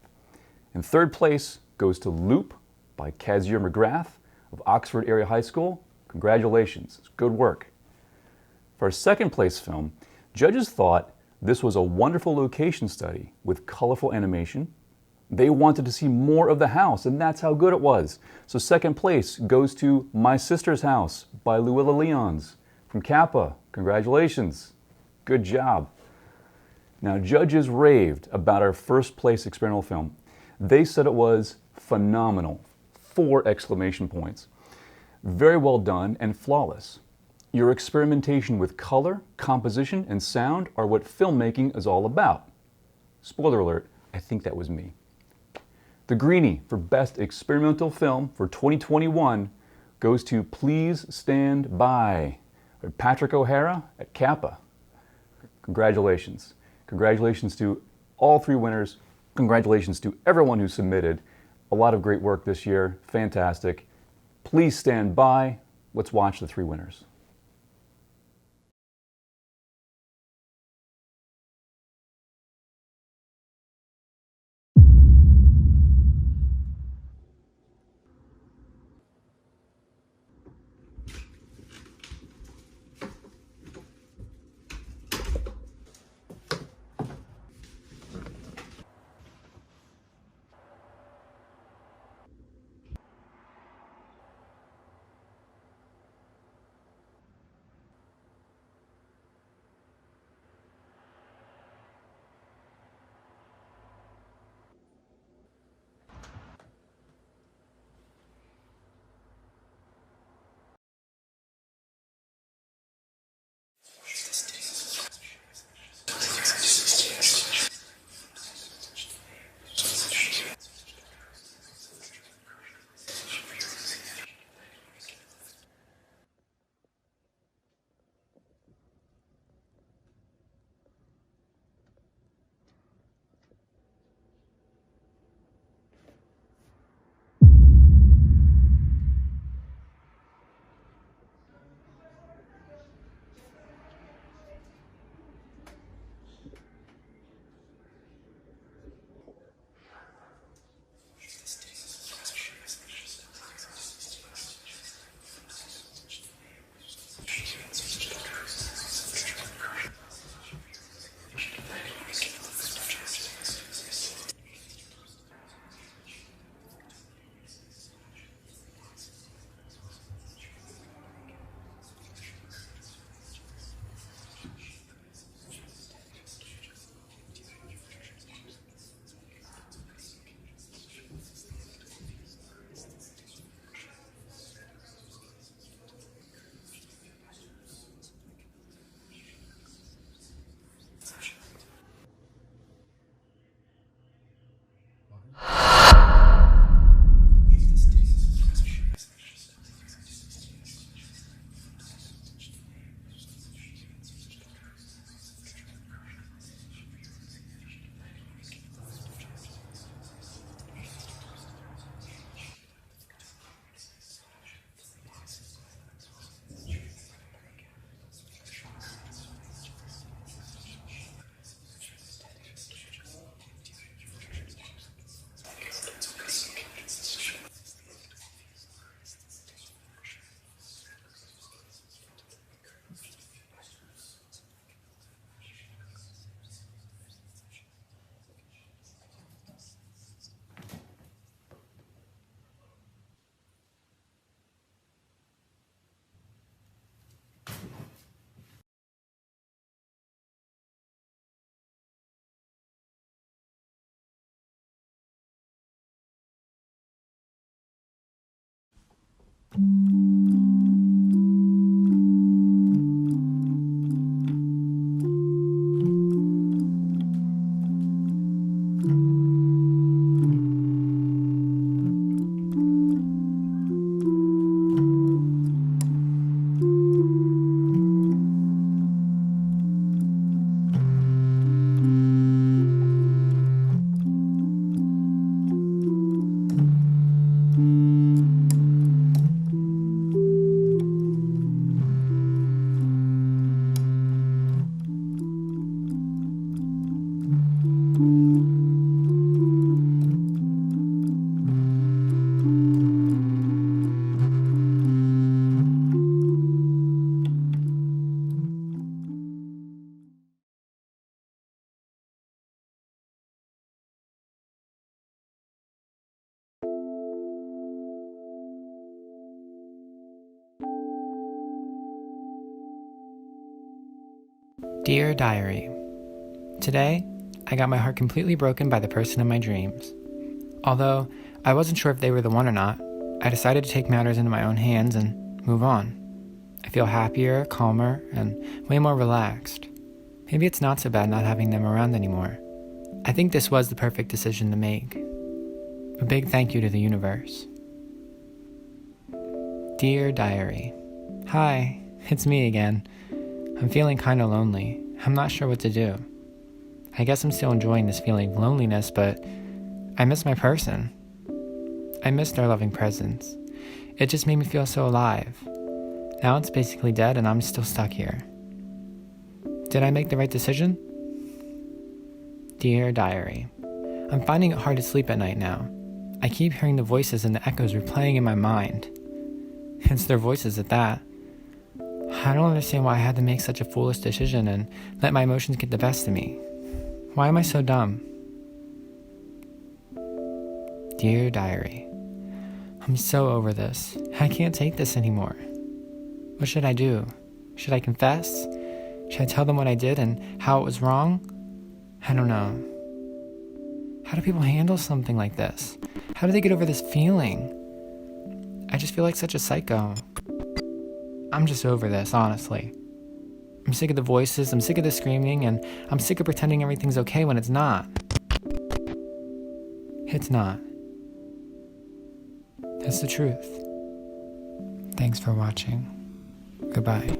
Speaker 6: And third place goes to Loop by Kazir McGrath of Oxford Area High School. Congratulations, it's good work. For our second place film, judges thought this was a wonderful location study with colorful animation. They wanted to see more of the house, and that's how good it was. So second place goes to My Sister's House by Luella Leons from Kappa. Congratulations. Good job. Now, judges raved about our first place experimental film. They said it was phenomenal. 4 exclamation points. Very well done and flawless. Your experimentation with color, composition, and sound are what filmmaking is all about. Spoiler alert, I think that was me. The Greenie for Best Experimental Film for 2021 goes to Please Stand By by Patrick O'Hara at Kappa. Congratulations. Congratulations to all 3 winners. Congratulations to everyone who submitted. A lot of great work this year. Fantastic. Please stand by. Let's watch the 3 winners.
Speaker 7: Dear Diary, today I got my heart completely broken by the person in my dreams. Although I wasn't sure if they were the one or not, I decided to take matters into my own hands and move on. I feel happier, calmer, and way more relaxed. Maybe it's not so bad not having them around anymore. I think this was the perfect decision to make. A big thank you to the universe. Dear Diary, hi, it's me again. I'm feeling kinda lonely. I'm not sure what to do. I guess I'm still enjoying this feeling of loneliness, but I miss my person. I missed their loving presence. It just made me feel so alive. Now it's basically dead and I'm still stuck here. Did I make the right decision? Dear Diary, I'm finding it hard to sleep at night now. I keep hearing the voices and the echoes replaying in my mind. It's their voices at that. I don't understand why I had to make such a foolish decision and let my emotions get the best of me. Why am I so dumb? Dear Diary, I'm so over this. I can't take this anymore. What should I do? Should I confess? Should I tell them what I did and how it was wrong? I don't know. How do people handle something like this? How do they get over this feeling? I just feel like such a psycho. I'm just over this, honestly. I'm sick of the voices, I'm sick of the screaming, and I'm sick of pretending everything's okay when it's not. It's not. That's the truth. Thanks for watching. Goodbye.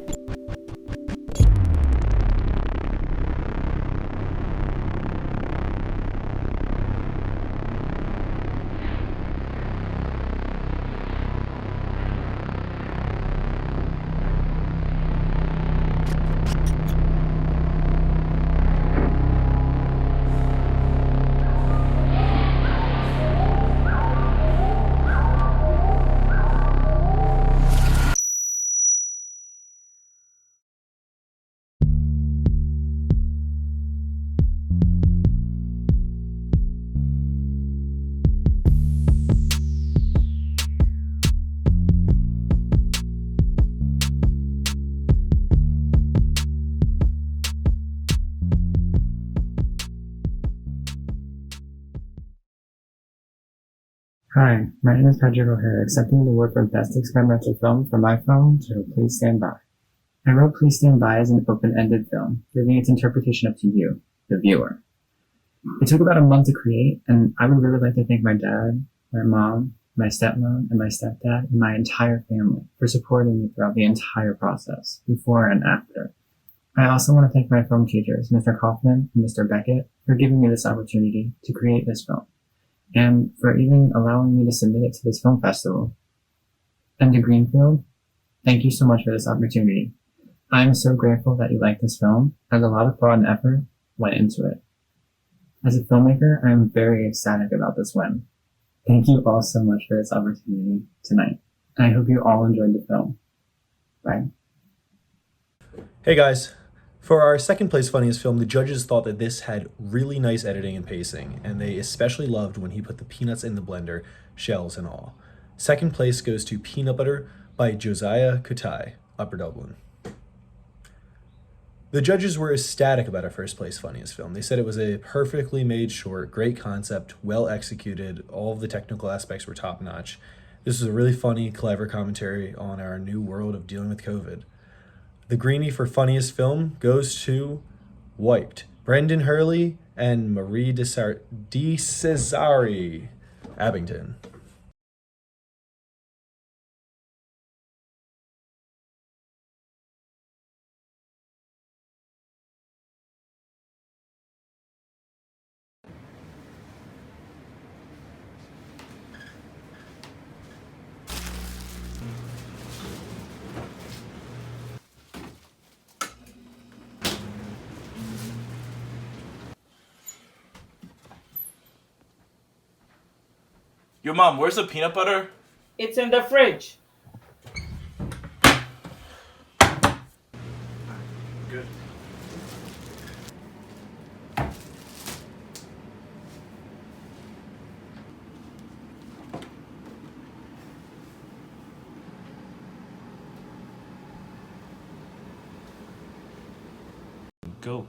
Speaker 8: Hi, my name is Patrick O'Hare, accepting the award for Best Experimental Film for my film, titled Please Stand By. I wrote Please Stand By as an open-ended film, leaving its interpretation up to you, the viewer. It took about a month to create, and I would really like to thank my dad, my mom, my stepmom, and my stepdad, and my entire family for supporting me throughout the entire process, before and after. I also want to thank my film teachers, Mr. Kaufman and Mr. Beckett, for giving me this opportunity to create this film, and for even allowing me to submit it to this film festival. And to Greenfield, thank you so much for this opportunity. I'm so grateful that you like this film, as a lot of thought and effort went into it. As a filmmaker, I am very ecstatic about this win. Thank you all so much for this opportunity tonight, and I hope you all enjoyed the film. Bye.
Speaker 9: Hey guys. For our second place funniest film, the judges thought that this had really nice editing and pacing, and they especially loved when he put the peanuts in the blender, shells and all. Second place goes to Peanut Butter by Josiah Kutai, Upper Dublin. The judges were ecstatic about our first place funniest film. They said it was a perfectly made short, great concept, well executed, all of the technical aspects were top notch. This was a really funny, clever commentary on our new world of dealing with COVID. The Greenie for funniest film goes to Wiped, Brendan Hurley and Marie de Cesare, Abington.
Speaker 24: Yo, Mom, where's the peanut butter?
Speaker 25: It's in the fridge.
Speaker 24: Good.
Speaker 11: go.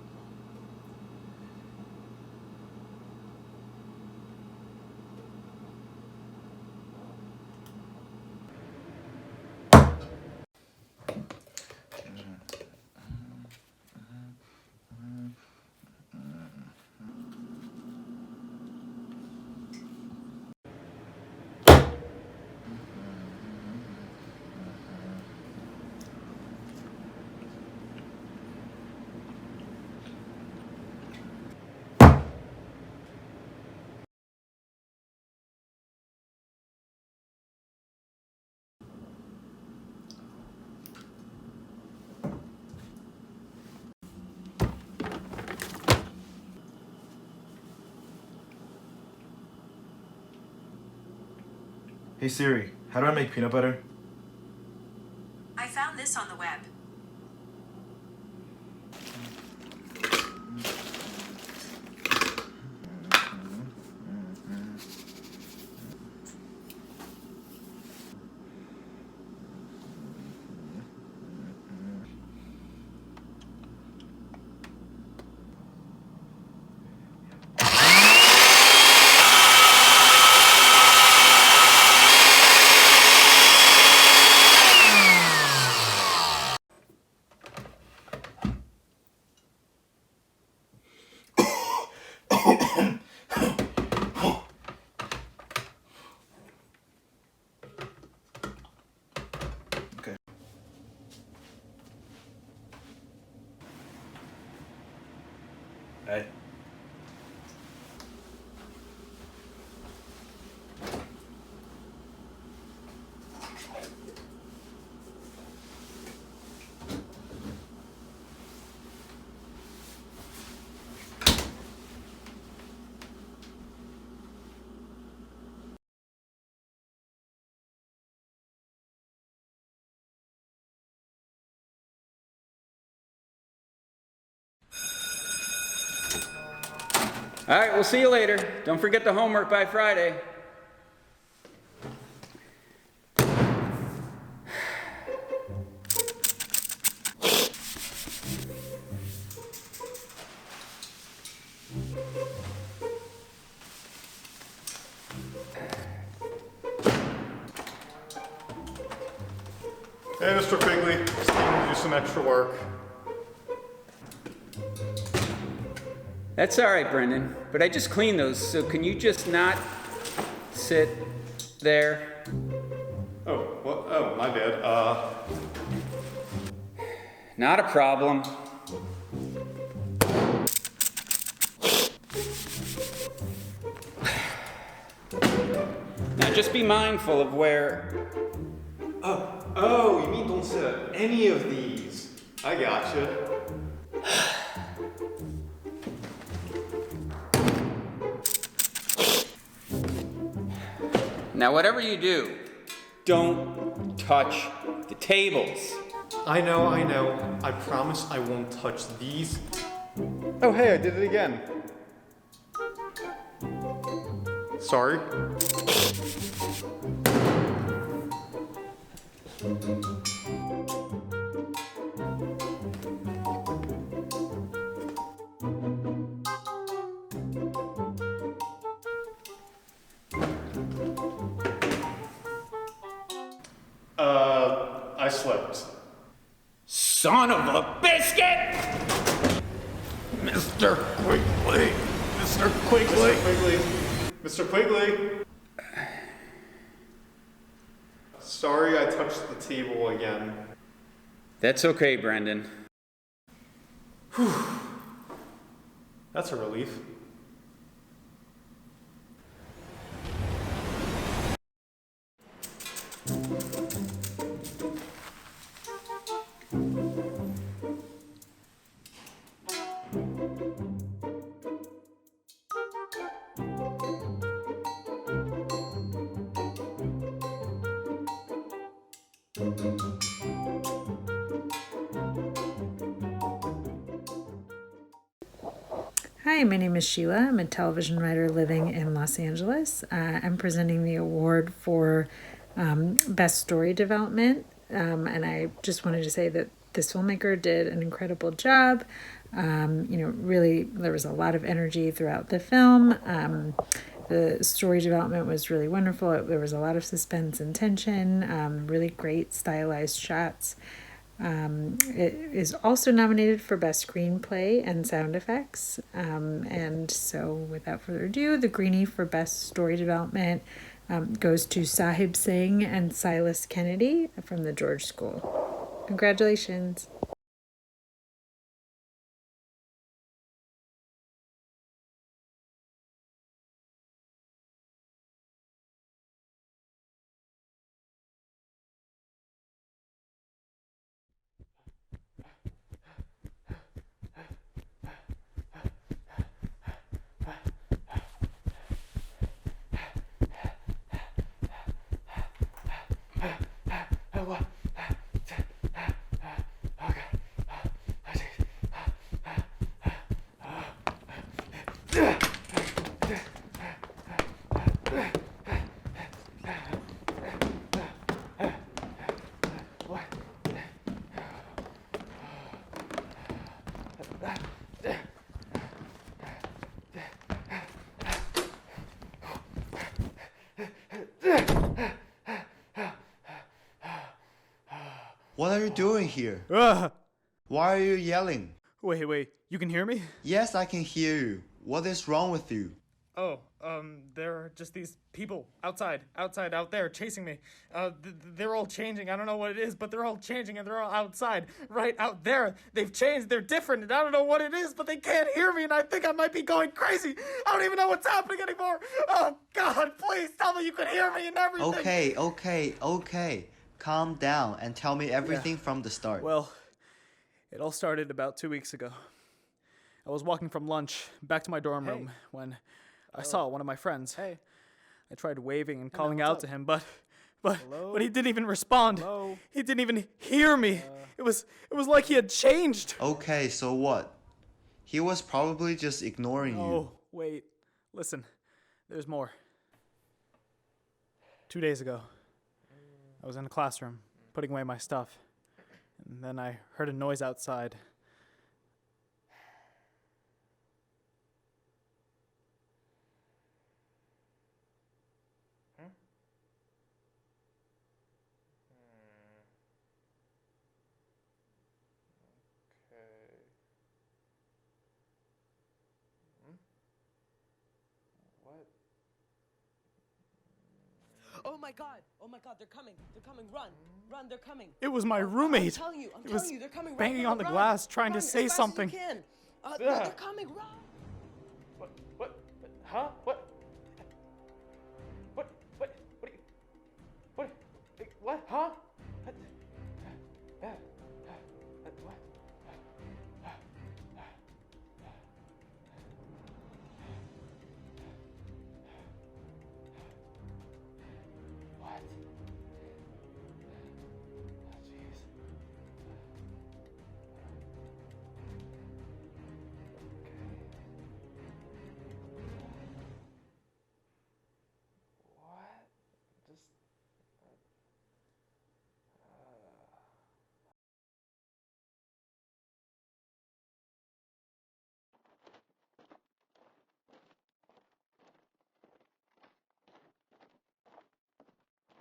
Speaker 12: Hey Siri, how do I make peanut butter?
Speaker 13: I found this on the web.
Speaker 12: Hey.
Speaker 14: All right, we'll see you later. Don't forget the homework by Friday.
Speaker 16: Hey, Mr. Quigley, just need to do some extra work.
Speaker 14: That's all right, Brendan, but I just cleaned those, so can you just not sit there?
Speaker 16: Oh, well, oh, my bad.
Speaker 14: Not a problem. Now just be mindful of where...
Speaker 16: Oh, you mean don't sit at any of these? I gotcha.
Speaker 14: Now whatever you do, don't touch the tables.
Speaker 16: I know. I promise I won't touch these. Oh, hey, I did it again. Sorry. I slipped.
Speaker 14: Son of a biscuit!
Speaker 16: Mr. Quigley! Mr. Quigley! Mr. Quigley! Mr. Quigley! Sorry I touched the table again.
Speaker 14: That's okay, Brendan.
Speaker 16: Whew. That's a relief.
Speaker 26: Hi, my name is Sheila. I'm a television writer living in Los Angeles. I'm presenting the award for Best Story Development. And I just wanted to say that this filmmaker did an incredible job. Really, there was a lot of energy throughout the film. The story development was really wonderful. There was a lot of suspense and tension, really great stylized shots. It is also nominated for Best Screenplay and Sound Effects. And so, without further ado, the Greenie for Best Story Development goes to Sahib Singh and Silas Kennedy from the George School. Congratulations.
Speaker 10: What are you doing here? Why are you yelling?
Speaker 11: Wait, you can hear me?
Speaker 10: Yes, I can hear you. What is wrong with you?
Speaker 11: Oh, there are just these people outside out there chasing me. They're all changing. I don't know what it is, but they're all changing and they're all outside, right out there. They've changed. They're different and I don't know what it is, but they can't hear me and I think I might be going crazy. I don't even know what's happening anymore. Oh, God, please tell me you can hear me and everything.
Speaker 10: Okay. Calm down and tell me everything from the start.
Speaker 11: Well, it all started about 2 weeks ago. I was walking from lunch back to my dorm room when I saw one of my friends. I tried waving and calling out to him, but he didn't even respond. He didn't even hear me. It was like he had changed.
Speaker 10: Okay, so what? He was probably just ignoring you.
Speaker 11: Oh, wait. Listen, there's more. 2 days ago, I was in a classroom putting away my stuff, and then I heard a noise outside.
Speaker 15: Oh my God, they're coming, run, they're coming.
Speaker 11: It was my roommate.
Speaker 15: I'm telling you, they're coming.
Speaker 11: Banging on the glass, trying to say something.
Speaker 15: They're coming, run.
Speaker 11: What? Huh? What? Huh?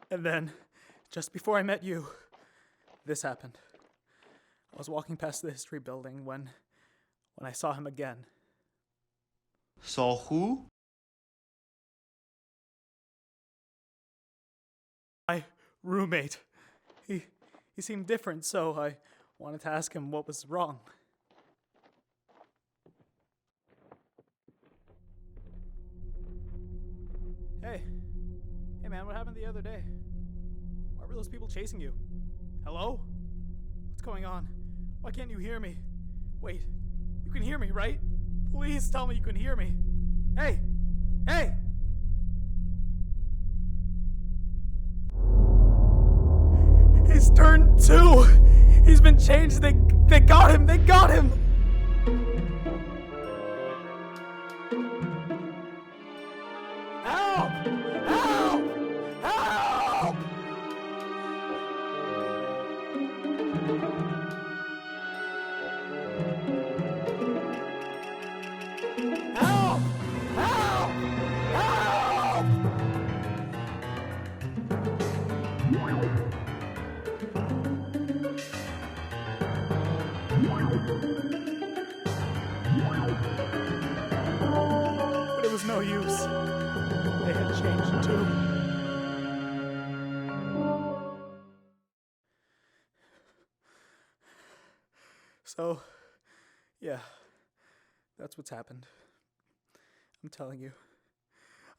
Speaker 11: And then, just before I met you, this happened. I was walking past the history building when I saw him again.
Speaker 10: Saw who?
Speaker 11: My roommate. He seemed different, so I wanted to ask him what was wrong. Hey man, what happened the other day? Why were those people chasing you? Hello? What's going on? Why can't you hear me? Wait, you can hear me, right? Please tell me you can hear me. Hey! He's turned 2! He's been changed! They got him! Help! But it was no use. They had changed too. So, yeah, that's what's happened. I'm telling you.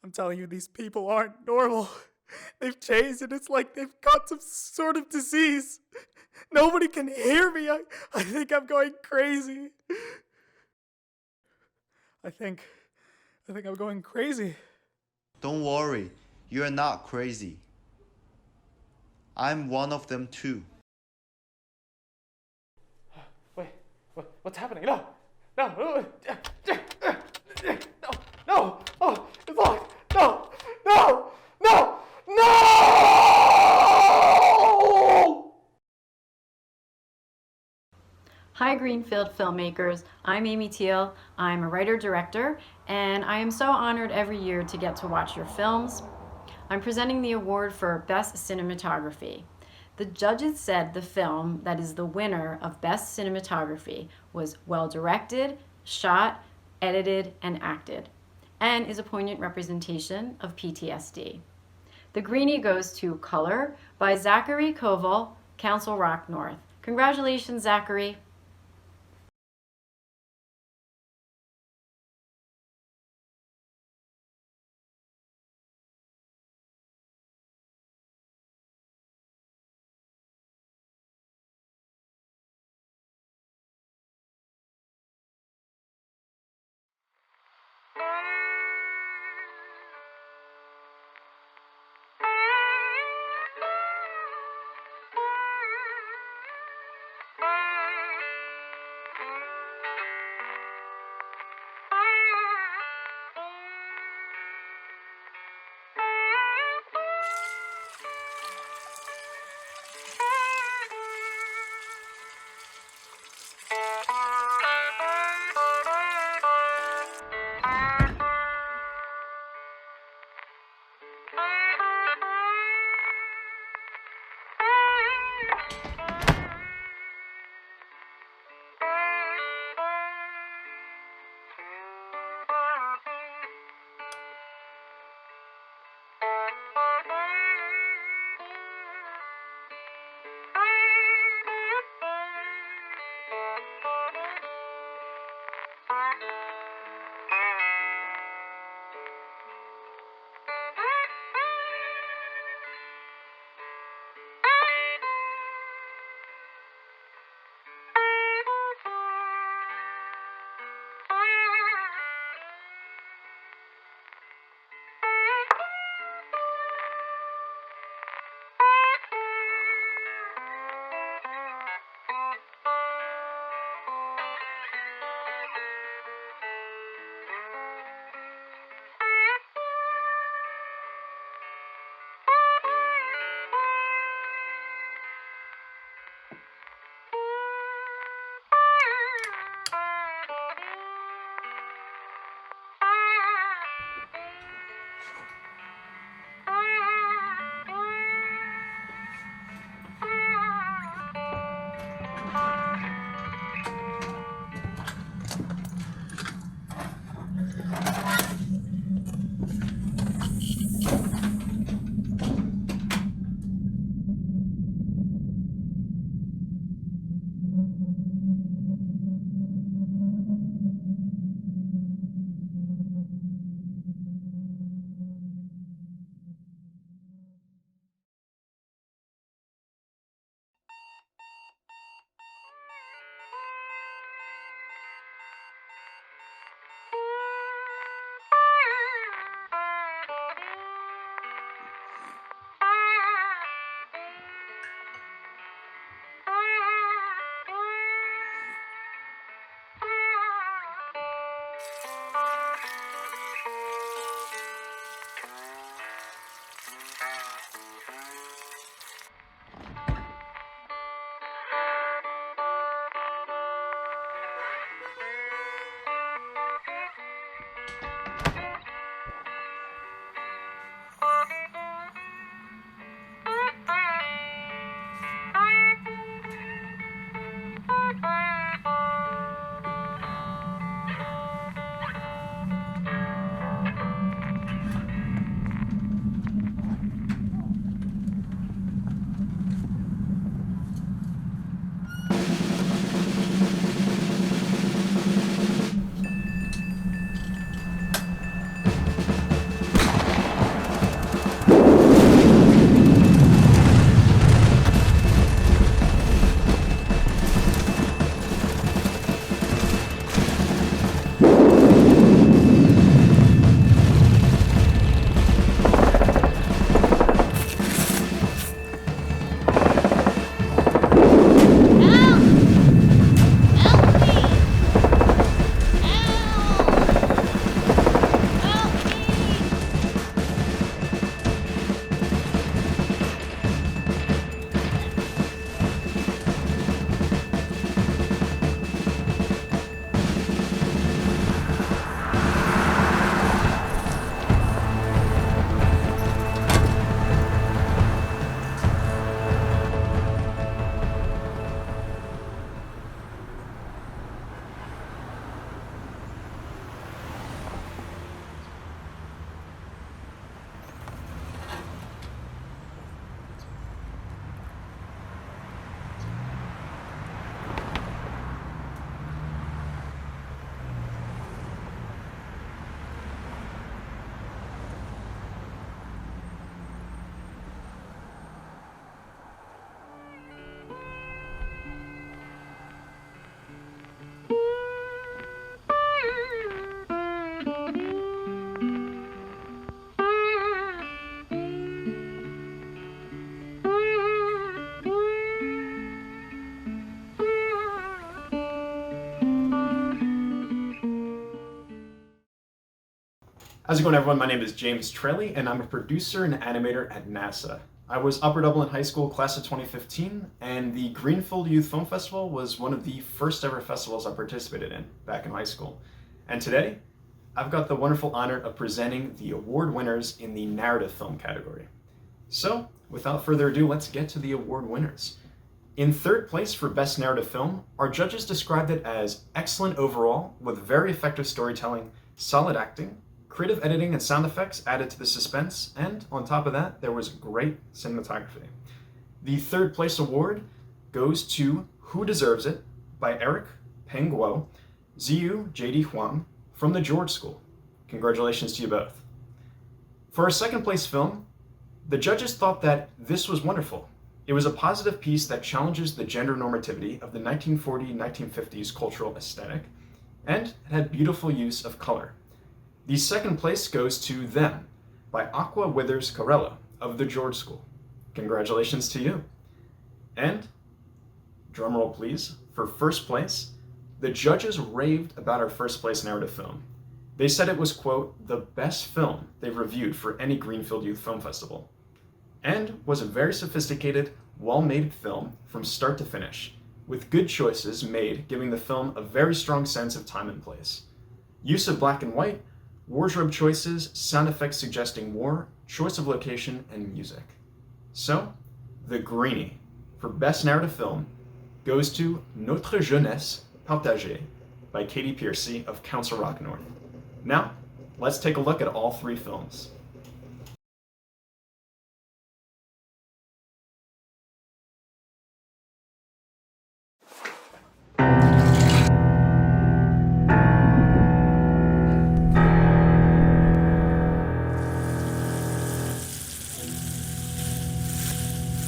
Speaker 11: I'm telling you, these people aren't normal. They've changed, and it's like they've got some sort of disease. Nobody can hear me. I think I'm going crazy. I think I'm going crazy.
Speaker 10: Don't worry, you're not crazy. I'm one of them too.
Speaker 11: Wait, what's happening? No! No! No! Oh, it's locked! No! No! No! No!
Speaker 17: Hi Greenfield filmmakers, I'm Amy Teal. I'm a writer-director, and I am so honored every year to get to watch your films. I'm presenting the award for Best Cinematography. The judges said the film that is the winner of Best Cinematography was well-directed, shot, edited, and acted, and is a poignant representation of PTSD. The Greenie goes to Color by Zachary Koval, Council Rock North. Congratulations, Zachary.
Speaker 9: How's it going, everyone? My name is James Trelly, and I'm a producer and animator at NASA. I was Upper Dublin High School class of 2015, and the Greenfield Youth Film Festival was one of the first ever festivals I participated in back in high school. And today, I've got the wonderful honor of presenting the award winners in the narrative film category. So, without further ado, let's get to the award winners. In third place for Best Narrative Film, our judges described it as excellent overall, with very effective storytelling, solid acting, creative editing and sound effects added to the suspense, and on top of that, there was great cinematography. The third place award goes to Who Deserves It by Eric Peng Guo, Ziyu J.D. Huang from the George School. Congratulations to you both. For our second place film, the judges thought that this was wonderful. It was a positive piece that challenges the gender normativity of the 1940-1950s cultural aesthetic, and it had beautiful use of color. The second place goes to Them by Aqua Withers Carello of the George School. Congratulations to you. And, drumroll please, for first place, the judges raved about our first place narrative film. They said it was, quote, the best film they've reviewed for any Greenfield Youth Film Festival, and was a very sophisticated, well-made film from start to finish, with good choices made giving the film a very strong sense of time and place. Use of black and white, wardrobe choices, sound effects suggesting war, choice of location, and music. So, the Greenie for Best Narrative Film goes to Notre Jeunesse Partagée by Katie Piercy of Council Rock North. Now, let's take a look at all three films.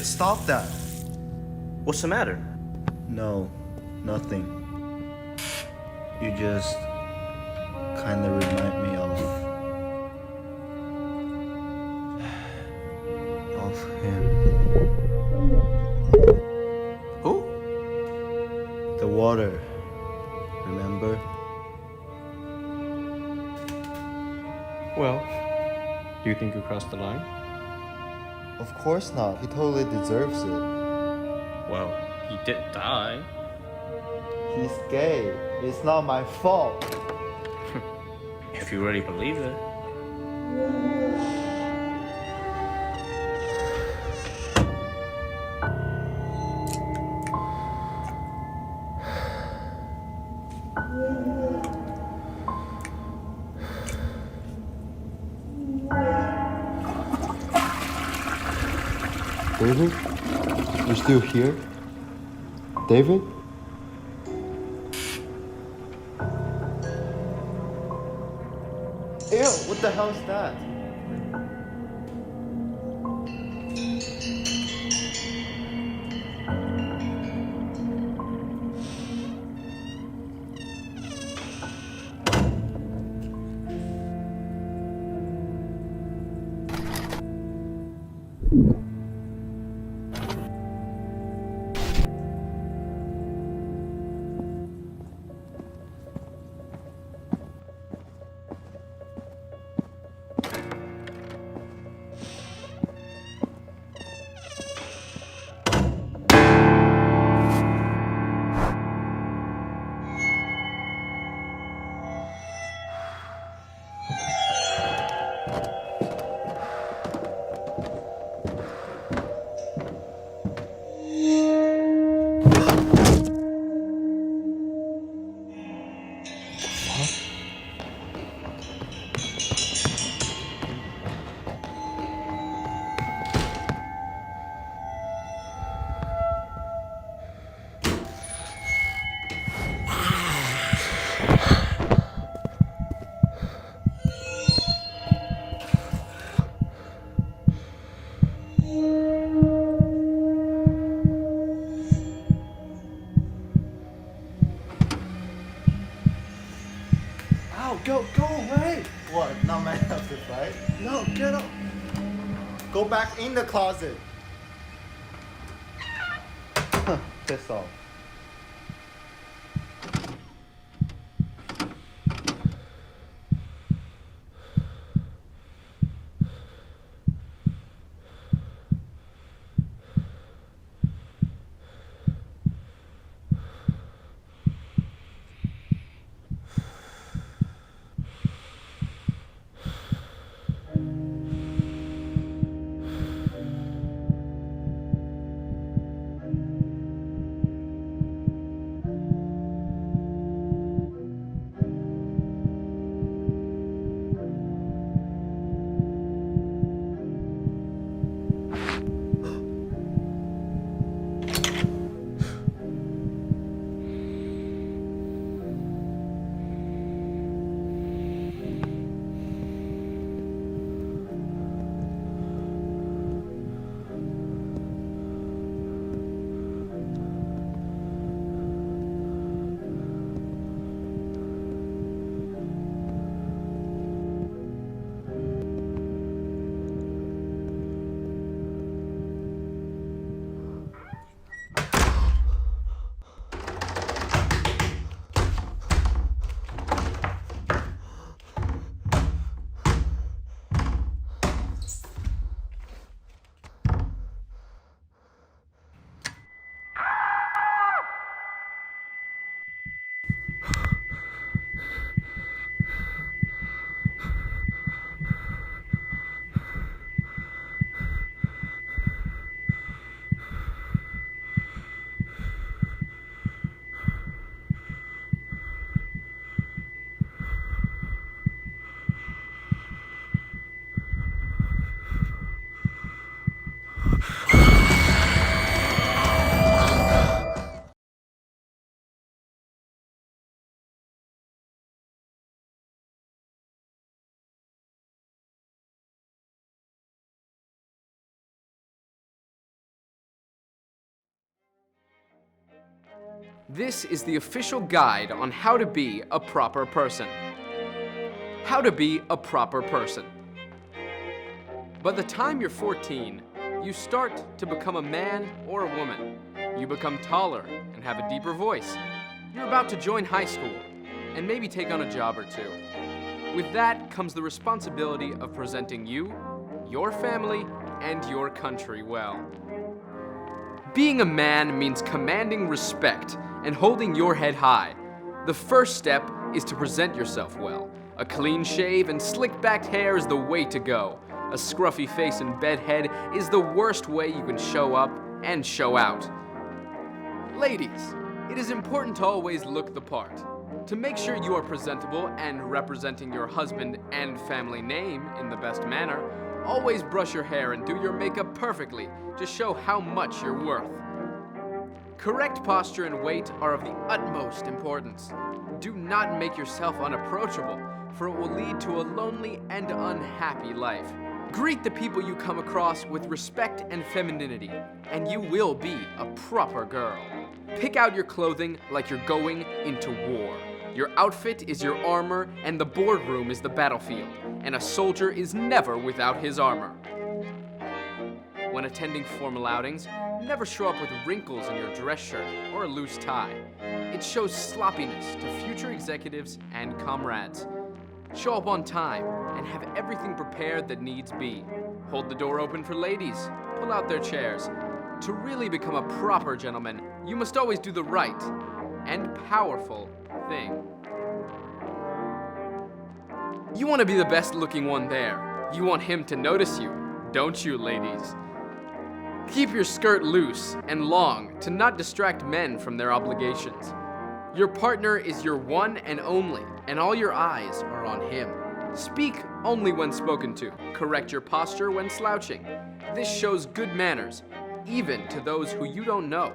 Speaker 10: Stop that.
Speaker 12: What's the matter?
Speaker 10: No, nothing. You just kinda remind me of him.
Speaker 12: Who?
Speaker 10: The water. Remember?
Speaker 16: Well, do you think you crossed the line?
Speaker 10: Of course not. He totally deserves it.
Speaker 16: Well, he did die.
Speaker 10: He's gay. It's not my fault.
Speaker 16: If you really believe it.
Speaker 10: David? You're still here? David? Ew, what the hell is that? Go away! What, not man enough to fight? No, get up! Go back in the closet! Piss off.
Speaker 1: This is the official guide on how to be a proper person. How to be a proper person. By the time you're 14, you start to become a man or a woman. You become taller and have a deeper voice. You're about to join high school and maybe take on a job or two. With that comes the responsibility of presenting you, your family, and your country well. Being a man means commanding respect and holding your head high. The first step is to present yourself well. A clean shave and slick-backed hair is the way to go. A scruffy face and bedhead is the worst way you can show up and show out. Ladies, it is important to always look the part. To make sure you are presentable and representing your husband and family name in the best manner, always brush your hair and do your makeup perfectly to show how much you're worth. Correct posture and weight are of the utmost importance. Do not make yourself unapproachable, for it will lead to a lonely and unhappy life. Greet the people you come across with respect and femininity, and you will be a proper girl. Pick out your clothing like you're going into war. Your outfit is your armor, and the boardroom is the battlefield, and a soldier is never without his armor. When attending formal outings, never show up with wrinkles in your dress shirt or a loose tie. It shows sloppiness to future executives and comrades. Show up on time and have everything prepared that needs be. Hold the door open for ladies. Pull out their chairs. To really become a proper gentleman, you must always do the right and powerful thing. You want to be the best looking one there. You want him to notice you, don't you, ladies? Keep your skirt loose and long to not distract men from their obligations. Your partner is your one and only, and all your eyes are on him. Speak only when spoken to. Correct your posture when slouching. This shows good manners, even to those who you don't know.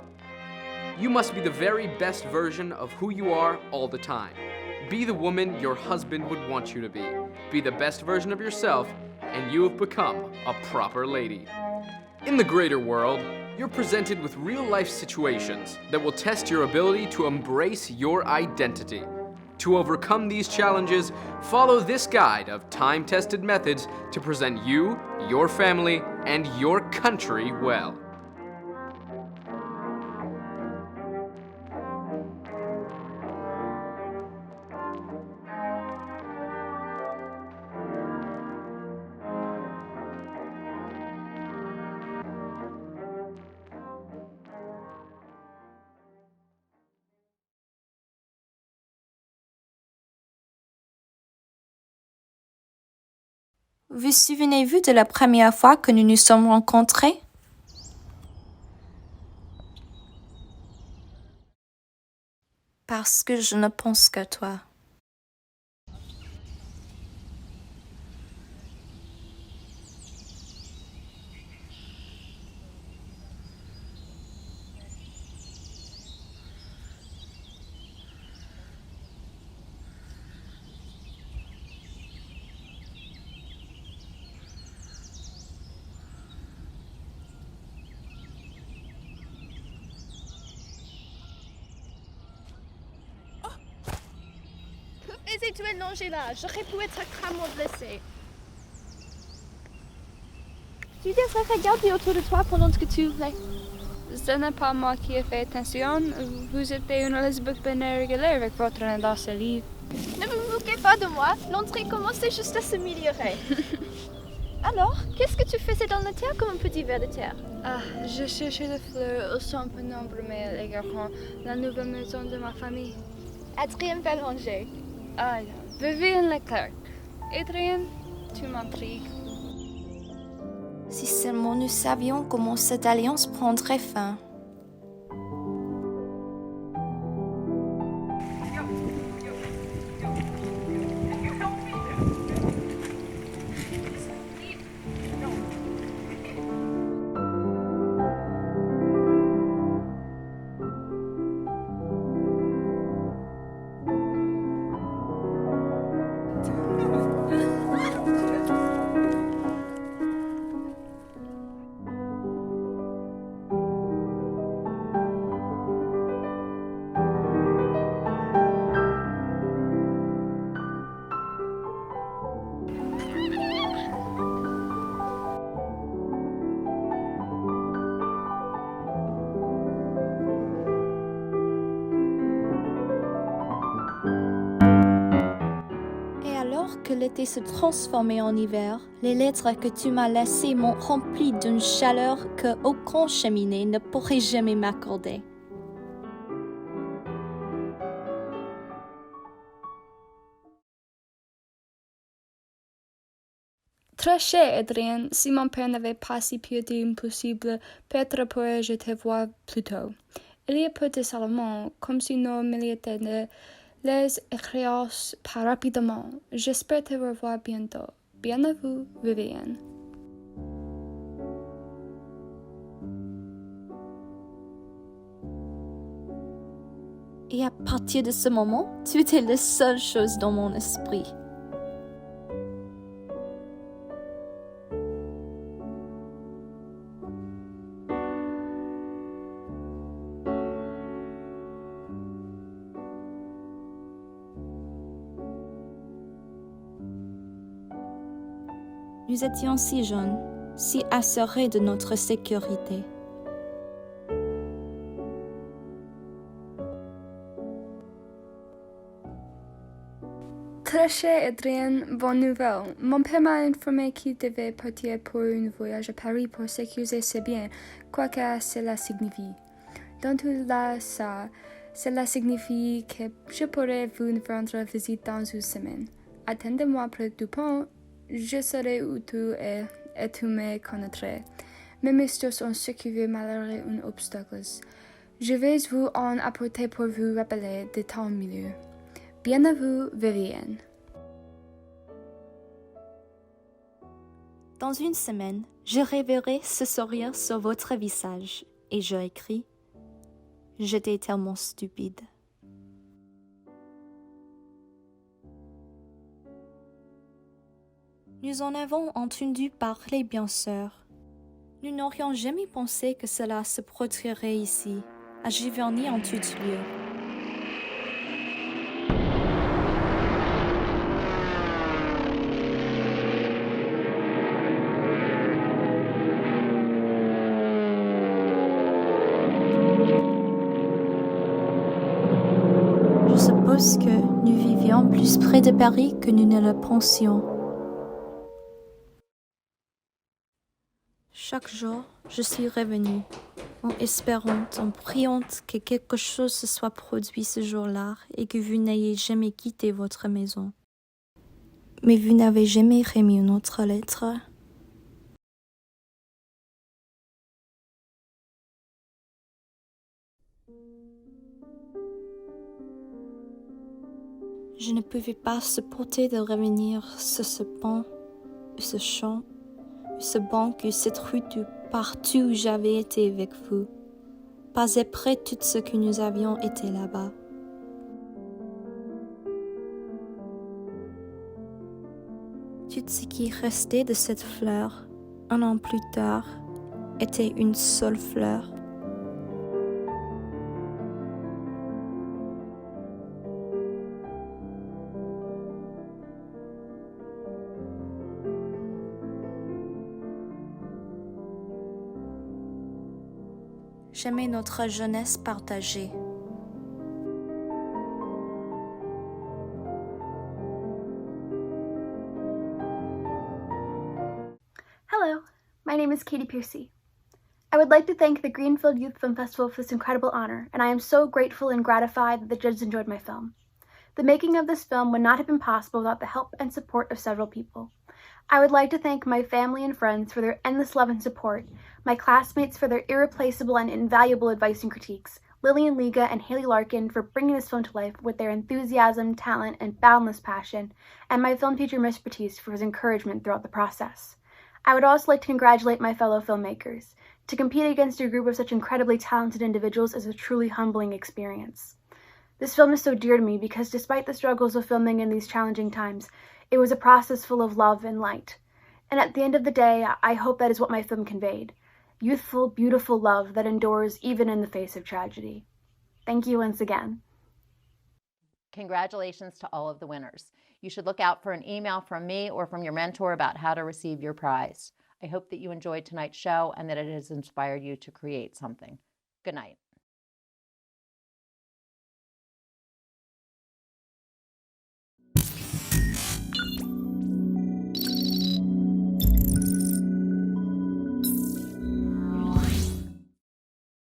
Speaker 1: You must be the very best version of who you are all the time. Be the woman your husband would want you to be. Be the best version of yourself, and you have become a proper lady. In the greater world, you're presented with real-life situations that will test your ability to embrace your identity. To overcome these challenges, follow this guide of time-tested methods to present you, your family, and your country well.
Speaker 18: Vous souvenez-vous de la première fois que nous nous sommes rencontrés? Parce que je ne pense qu'à toi.
Speaker 19: Tu es allongé là, j'aurais pu être gravement blessée. Tu devrais regarder autour de toi pendant que tu voulais.
Speaker 20: Ce n'est pas moi qui ai fait attention. Vous êtes une lesbienne bien régulière avec votre nom dans ce livre.
Speaker 19: Ne vous moquez pas de moi, l'entrée commençait juste à s'améliorer. Alors, qu'est-ce que tu faisais dans la terre comme un petit ver de terre?
Speaker 20: Ah, je cherchais des fleurs au son pénombre mais également la nouvelle maison de ma famille.
Speaker 19: Adrien Bélanger.
Speaker 20: Ah, Vivienne Leclerc. Adrien, tu m'intrigues.
Speaker 18: Si seulement nous savions comment cette alliance prendrait fin. que l'été se transformait en hiver, les lettres que tu m'as laissées m'ont rempli d'une chaleur que aucune cheminée ne pourrait jamais m'accorder.
Speaker 20: Très cher, Adrien, si mon père n'avait pas si peu d'impossible, peut-être pourrais-je te voir plus tôt. Il y a peu de Salomon, comme si nos militaires ne les écrissent pas rapidement. J'espère te revoir bientôt. Bien à vous, Vivienne.
Speaker 18: Et à partir de ce moment, tu étais la seule chose dans mon esprit. Nous étions si jeunes, si assurés de notre sécurité.
Speaker 20: Très cher Adrien, bonne nouvelle. Mon père m'a informé qu'il devait partir pour un voyage à Paris pour sécuriser ses biens, quoi que cela signifie. Dans tout ça, cela signifie que je pourrai vous rendre visite dans une semaine. Attendez-moi près du pont, je serai où tu es et tu me connaîtrais. Mes mystères sont sécurisés malgré un obstacle. Je vais vous en apporter pour vous rappeler de temps milieu. Bien à vous, Vivienne.
Speaker 18: Dans une semaine, je reverrai ce sourire sur votre visage et je écris « J'étais tellement stupide ». Nous en avons entendu parler, bien sûr. Nous n'aurions jamais pensé que cela se produirait ici, à Giverny en tout lieu. Je suppose que nous vivions plus près de Paris que nous ne le pensions. Chaque jour, je suis revenue, en espérant, en priant que quelque chose se soit produit ce jour-là et que vous n'ayez jamais quitté votre maison. Mais vous n'avez jamais remis une autre lettre. Je ne pouvais pas supporter de revenir sur ce pont, ou ce champ, ou ce banc, ou cette rue, partout où j'avais été avec vous. Pas après tout ce que nous avions été là-bas. Tout ce qui restait de cette fleur, un an plus tard, était une seule fleur. J'aimais notre jeunesse partagée.
Speaker 2: Hello, my name is Katie Piercy. I would like to thank the Greenfield Youth Film Festival for this incredible honor, and I am so grateful and gratified that the judges enjoyed my film. The making of this film would not have been possible without the help and support of several people. I would like to thank my family and friends for their endless love and support, my classmates for their irreplaceable and invaluable advice and critiques, Lillian Liga and Haley Larkin for bringing this film to life with their enthusiasm, talent, and boundless passion, and my film teacher Miss Batiste for his encouragement throughout the process. I would also like to congratulate my fellow filmmakers. To compete against a group of such incredibly talented individuals is a truly humbling experience. This film is so dear to me because despite the struggles of filming in these challenging times, it was a process full of love and light. And at the end of the day, I hope that is what my film conveyed. Youthful, beautiful love that endures even in the face of tragedy. Thank you once again.
Speaker 3: Congratulations to all of the winners. You should look out for an email from me or from your mentor about how to receive your prize. I hope that you enjoyed tonight's show and that it has inspired you to create something. Good night.